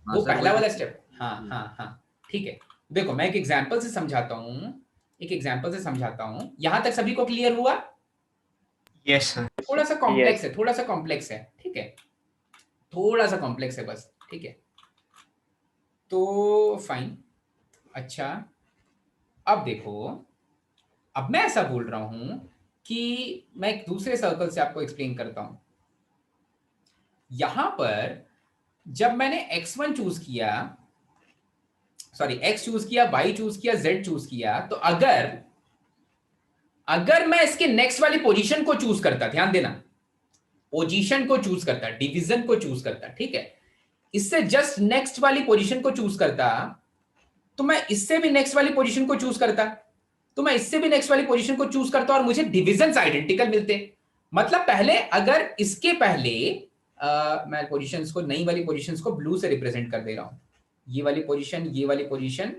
हाँ वो सर, पहला वही वाला तो- स्टेप। हाँ ठीक है, देखो मैं एक एग्जांपल से समझाता हूँ, यहां तक सभी को क्लियर हुआ? Yes sir. थोड़ा सा कॉम्प्लेक्स है। ठीक है, थोड़ा सा कॉम्प्लेक्स है बस। ठीक है, तो फाइन। अच्छा अब देखो, अब मैं ऐसा बोल रहा हूं कि मैं एक दूसरे सर्कल से आपको एक्सप्लेन करता हूं। यहां पर जब मैंने x1 चूज किया, सॉरी x चूज किया, y चूज किया, z चूज किया, तो अगर मैं इसके नेक्स्ट वाली पोजीशन को चूज करता, ध्यान देना, पोजीशन को चूज करता, डिवीजन को चूज करता, ठीक है, इससे जस्ट नेक्स्ट वाली पोजीशन को चूज करता, तो मैं इससे भी नेक्स्ट वाली पोजीशन को चूज करता, तो मैं इससे भी नेक्स्ट वाली पोजीशन को चूज करता और मुझे डिविजन्स आइडेंटिकल मिलते। मतलब पहले, अगर इसके पहले मैं पोजीशंस को, नई वाली पोजीशंस को ब्लू से रिप्रेजेंट कर दे रहा हूं, ये वाली पोजीशन, ये वाली पोजीशन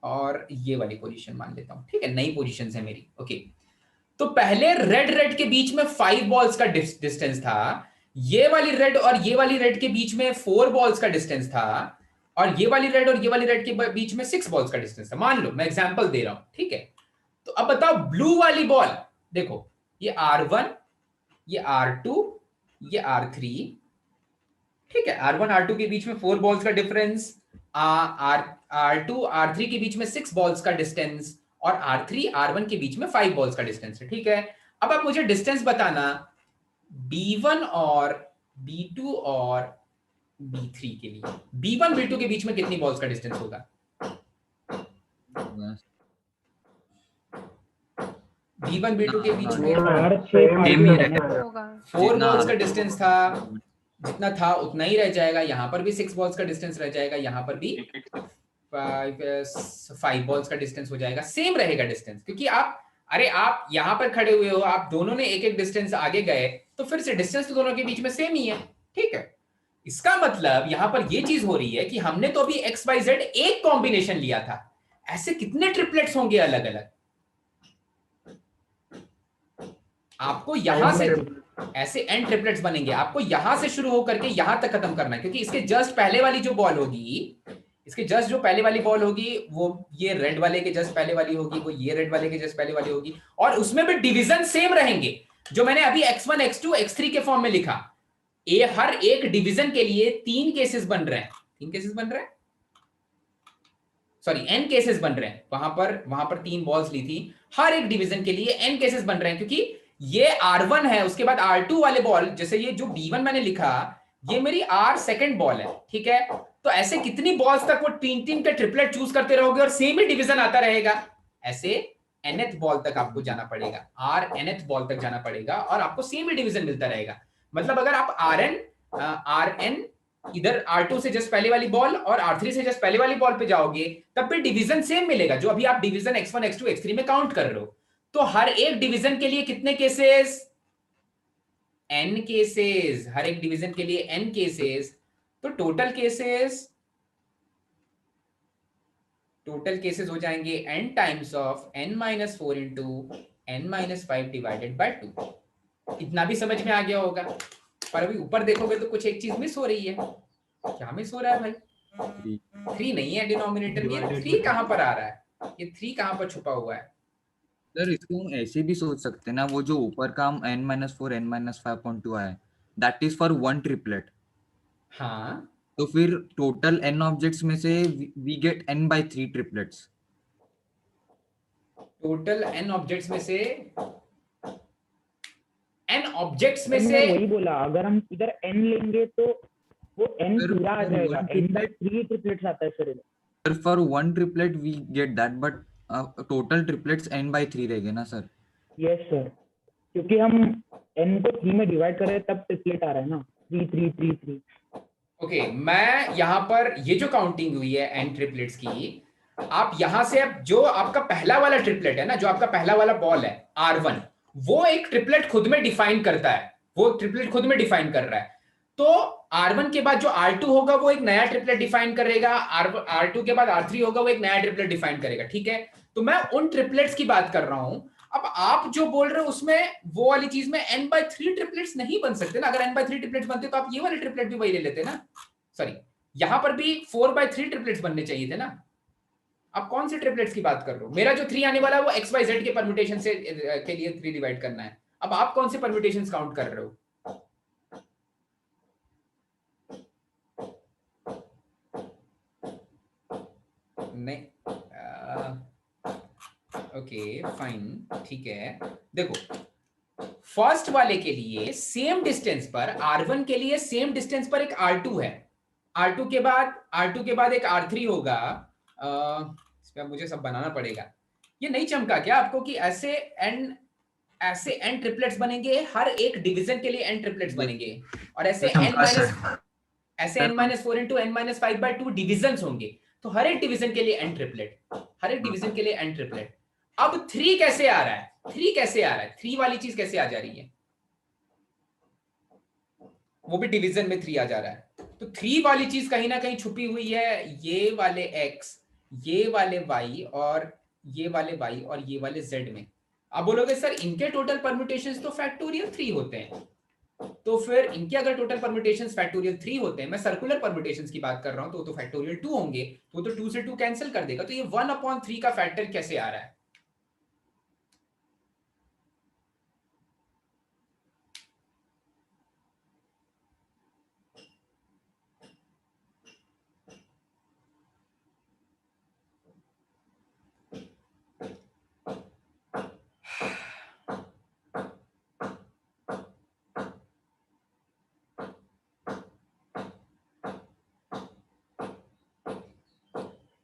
और ये वाली पोजीशन मान लेता हूं, ठीक है, नई पोजीशंस है मेरी। ओके, तो पहले रेड के बीच में 5 बॉल्स का डिस्टेंस था, ये वाली रेड और ये वाली रेड के बीच में 4 बॉल्स का डिस्टेंस था, और ये वाली रेड और ये वाली रेड के बीच में 6 बॉल्स का डिस्टेंस था। मान लो मैं एग्जांपल दे रहा हूं, ठीक है। तो अब बताओ ब्लू वाली बॉल, देखो ये R1, ये R2, ये R3, ठीक है, R1 R2 के बीच में 4 बॉल्स का डिफरेंस, R2 R3 के बीच में 6 बॉल्स का डिस्टेंस, और R3 R1 के बीच में 5 बॉल्स का डिस्टेंस है, ठीक है। अब आप मुझे डिस्टेंस बताना B1 और B2 और B3 के लिए। B1 B2 के बीच में कितनी बॉल्स का डिस्टेंस होगा? B1 B2 के बीच में 4 बॉल्स का डिस्टेंस था, जितना था उतना ही रह जाएगा। यहां पर भी 6 बॉल्स का डिस्टेंस रह जाएगा, यहां पर भी 5 बॉल्स का डिस्टेंस हो जाएगा, सेम रहेगा डिस्टेंस, क्योंकि आप यहां पर खड़े हुए हो, आप दोनों ने एक डिस्टेंस आगे गए, तो फिर से डिस्टेंस तो दोनों के बीच में सेम ही है, ठीक है। इसका मतलब यहां पर ये चीज हो रही है कि हमने तो अभी एक्स वाई जेड एक कॉम्बिनेशन लिया था, ऐसे कितने ट्रिपलेट्स होंगे अलग अलग? आपको यहां से ऐसे एन ट्रिपलेट्स बनेंगे, आपको यहां से शुरू होकर के यहां तक खत्म करना है, क्योंकि इसके जस्ट पहले वाली जो बॉल होगी, इसके जस्ट जो पहले वाली बॉल होगी वो ये रेड वाले के जस्ट पहले वाली होगी, वो ये रेड वाले के जस्ट पहले वाली होगी, और उसमें भी डिवीजन सेम रहेंगे जो मैंने अभी x1 x2 x3 के फॉर्म में लिखा। हर एक डिवीजन के लिए 3 केसेस बन रहे हैं, 3 केसेस बन रहे हैं, सॉरी n केसेस बन रहे हैं। वहां पर 3 बॉल्स ली थी, हर एक डिवीजन के लिए n केसेस बन रहे हैं, क्योंकि ये R1 है, उसके बाद R2 वाले बॉल, जैसे ये जो B1 मैंने लिखा, ये मेरी R सेकंड बॉल है, ठीक है। तो ऐसे कितनी बॉल्स तक वो 3 के ट्रिपलेट चूज करते रहोगे और सेम ही डिवीजन आता रहेगा, ऐसे nth बॉल तक आपको जाना पड़ेगा, R nth बॉल तक जाना पड़ेगा और आपको सेम ही डिवीजन मिलता रहेगा। मतलब अगर आप Rn इधर R2 से जस्ट पहले वाली बॉल और R3 से जस्ट पहले वाली बॉल पे जाओगे, तब भी डिवीजन सेम मिलेगा, जो अभी आप डिवीजन x1 x2 x3 में काउंट कर रहे हो। तो हर एक डिवीजन के लिए कितने केसेस? n केसेस, हर एक डिवीजन के लिए n केसेस। तो टोटल केसेस हो जाएंगे n times of n-4 into n-5 divided by 2। इतना भी समझ में आ गया होगा, पर अभी ऊपर देखोगे तो कुछ एक चीज मिस हो रही है। क्या मिस हो रहा है भाई? 3 नहीं है डिनोमिनेटर में, 3 कहां पर आ रहा है? ये 3 कहां पर छुपा हुआ है? सर इसको हम ऐसे भी सोच सकते हैं ना, वो जो ऊपर का हम n-4 n-5.2 आया, that is for one triplet. हाँ, तो फिर टोटल n ऑब्जेक्ट्स में से we get n/3 triplets. Total n objects में से n ऑब्जेक्ट्स में मैंने से वही बोला, अगर हम इधर n लेंगे तो वो n सर, पूरा आ for जाएगा, one n/3 ट्रिपलेट्स आता है sir. Sir for one triplet we get that, but total triplets n/3 रहेंगे ना सर? यस सर, क्योंकि हम n को 3 में डिवाइड कर रहे हैं तब ट्रिपलेट आ रहा है ना, 3 3 3 3। ओके, मैं यहां पर ये जो काउंटिंग हुई है n ट्रिपलेट्स की, आप यहां से अब जो आपका पहला वाला ट्रिपलेट है ना, जो आपका पहला वाला बॉल है R1, वो एक ट्रिपलेट खुद में डिफाइन करता है, वो ट्रिपलेट खुद में डिफाइन कर रहा है। तो R1 के बाद जो R2 होगा वो एक नया ट्रिपलेट डिफाइन करेगा, R2 के बाद R3 होगा वो एक नया ट्रिपलेट डिफाइन करेगा, ठीक है। तो मैं उन ट्रिपलेट्स की बात कर रहा हूं। अब आप जो बोल रहे हो उसमें वो वाली चीज में n/3 ट्रिपलेट्स नहीं बन सकते ना। अगर n/3 ट्रिपलेट्स बनते तो आप ये वाले ट्रिपलेट भी वही ले लेते ना, सॉरी, यहां पर भी 4/3 ट्रिपलेट्स बनने चाहिए थे ना। आप कौन से ट्रिपलेट्स की बात कर रहे हो? मेरा जो 3 आने वाला है वो XYZ के परम्यूटेशन से के लिए 3 डिवाइड करना है। अब आप कौन से परम्यूटेशंस काउंट कर रहे हो? नहीं, ओके फाइन, ठीक है। देखो, फर्स्ट वाले के लिए सेम डिस्टेंस पर, R1 के लिए सेम डिस्टेंस पर एक R2 है, R2 के बाद एक R3 होगा। इस पे मुझे सब बनाना पड़ेगा। ये नहीं चमका क्या आपको कि ऐसे n ट्रिपलेट्स बनेंगे, हर एक डिवीजन के लिए n ट्रिपलेट्स बनेंगे, और ऐसे n-4 इंटू n-5/2 डिविजन्स होंगे। तो हर एक डिवीजन के लिए n ट्रिपलेट, हर एक डिवीजन के लिए n ट्रिपलेट। अब 3 कैसे आ रहा है? 3 कैसे आ रहा है? 3 वाली चीज कैसे आ जा रही है? वो भी डिवीजन में 3 आ जा रहा है। तो 3 वाली चीज कहीं ना कहीं छुपी हुई है, ये वाले x, ये वाले y, और ये वाले y और ये वाले z में। आप बोलोगे सर इनके टोटल परम्यूटेशंस तो फैक्टोरियल 3 होते हैं। तो फिर इनके अगर टोटल परम्यूटेशंस फैक्टोरियल 3 होते हैं, मैं सर्कुलर परम्यूटेशंस की बात कर रहा हूं, तो फैक्टोरियल 2 होंगे, तो 2 से 2 कैंसिल कर देगा। तो ये 1/3 का फैक्टर कैसे आ रहा है?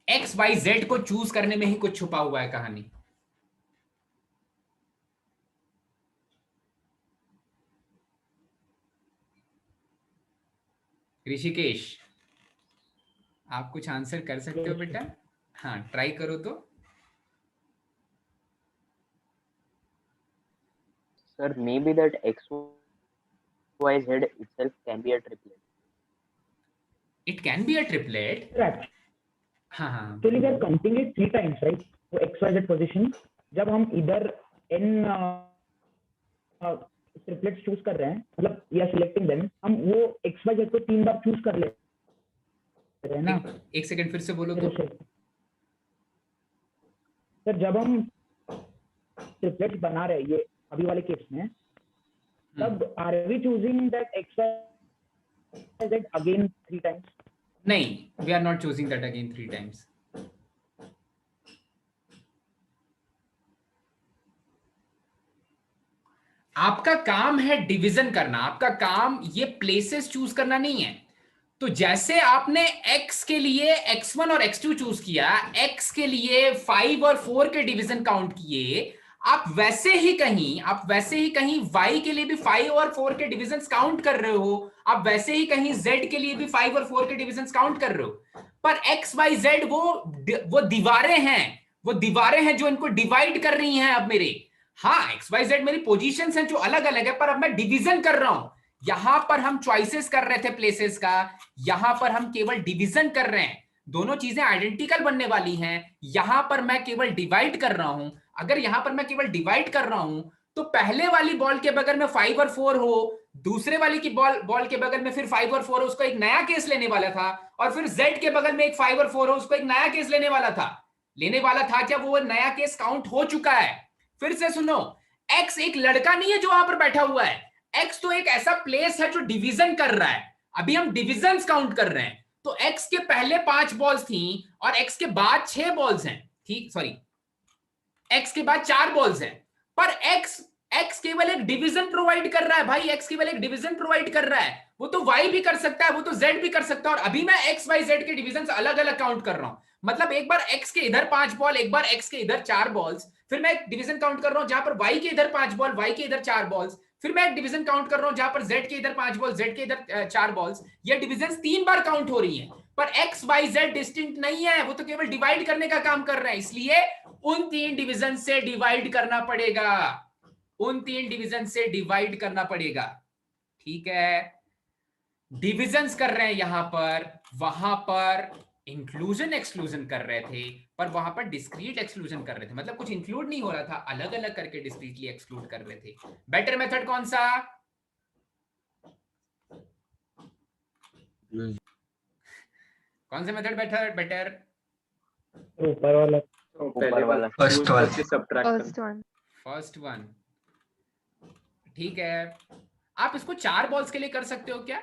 XYZ को चूज करने में ही कुछ छुपा हुआ है कहानी। ऋषिकेश, आप कुछ आंसर कर सकते हो बेटा? हाँ, ट्राई करो तो। Sir, maybe that XYZ itself can be a triplet. It can be a triplet. हाँ हाँ actually we are counting it 3 times right, वो XYZ पोजीशन जब हम इधर n ट्रिपलेट्स चूज कर रहे हैं, मतलब वी आर सिलेक्टिंग देम, हम वो XYZ को 3 बार चूज कर ले रहे हैं ना। एक सेकंड फिर से बोलो तो। सर जब हम ट्रिपलेट्स बना रहे हैं ये अभी वाले केस में, तब are we choosing that XYZ again 3 times? नहीं, we are not choosing that again 3 times. आपका काम है डिवीजन करना, आपका काम ये प्लेसेस चूज करना नहीं है। तो जैसे आपने x के लिए x1 और x2 चूज किया, x के लिए 5 और 4 के डिवीजन काउंट किए, आप वैसे ही कहीं y के लिए भी 5 और 4 के डिविजन्स काउंट कर रहे हो, आप वैसे ही कहीं z के लिए भी 5 और 4 के डिविजन्स काउंट कर रहे हो। पर x y z वो दीवारें हैं जो इनको डिवाइड कर रही हैं अब मेरे। हाँ, एक्स वाई जेड मेरी पोजीशंस हैं जो अलग अलग है, पर अब मैं डिवीजन कर रहा हूं। यहां पर हम चॉइसेस कर रहे थे प्लेसेस का, यहां पर हम केवल डिवीजन कर रहे हैं। दोनों चीजें आइडेंटिकल बनने वाली हैं। यहां पर मैं केवल डिवाइड कर रहा हूं। अगर यहां पर मैं केवल डिवाइड कर रहा हूं तो पहले वाली बॉल के बगल में 5 और 4 हो, दूसरे वाली की बॉल के बगल में फिर 5 और 4 हो, उसको एक नया केस लेने वाला था। और फिर जेड के बगल में एक 5 और 4 हो, उसको एक नया केस लेने वाला था। क्या वो नया केस काउंट हो चुका है? फिर से सुनो, x एक लड़का नहीं है जो वहां पर बैठा हुआ है। x तो एक ऐसा प्लेस है जो डिवीजन कर रहा है। अभी हम डिविजन्स काउंट कर रहे हैं। तो x के पहले 5 बॉल्स थी और x के बाद 6 बॉल्स हैं। ठीक, सॉरी, x के बाद 4 बॉल्स हैं। पर x केवल एक डिवीजन प्रोवाइड कर रहा है भाई। x केवल एक डिवीजन प्रोवाइड कर रहा है। वो तो y भी कर सकता है, वो तो z भी कर सकता है। और अभी मैं x y z के डिविजन्स अलग अलग काउंट कर रहा हूं। मतलब एक बार x के इधर 5 बॉल, एक बार x के इधर 4 बॉल्स, फिर मैं एक डिवीजन काउंट कर रहा हूं जहां पर y के इधर 5 बॉल, y के इधर 4 बॉल्स, फिर मैं एक डिवीजन काउंट कर रहा हूं जहां पर z के इधर 5 बॉल, z के इधर 4 बॉल्स। ये डिविजन्स 3 बार काउंट हो रही हैं। पर x y z डिस्टिंक्ट नहीं है, वो तो केवल डिवाइड करने का काम कर रहे हैं। इसलिए उन 3 डिवीजन से डिवाइड करना पड़ेगा। ठीक है, डिविजन्स कर रहे हैं यहां पर, वहां पर इंक्लूजन एक्सक्लूजन कर रहे थे, पर वहां पर डिस्क्रीट एक्सक्लूजन कर रहे थे। मतलब कुछ इंक्लूड नहीं हो रहा था, अलग अलग करके डिस्क्रीटली एक्सक्लूड कर रहे थे। बेटर मेथड कौन सा? कौन सा मेथड बेटर? ऊपर वाला फर्स्ट वन। ठीक है, आप इसको 4 बॉल्स के लिए कर सकते हो क्या?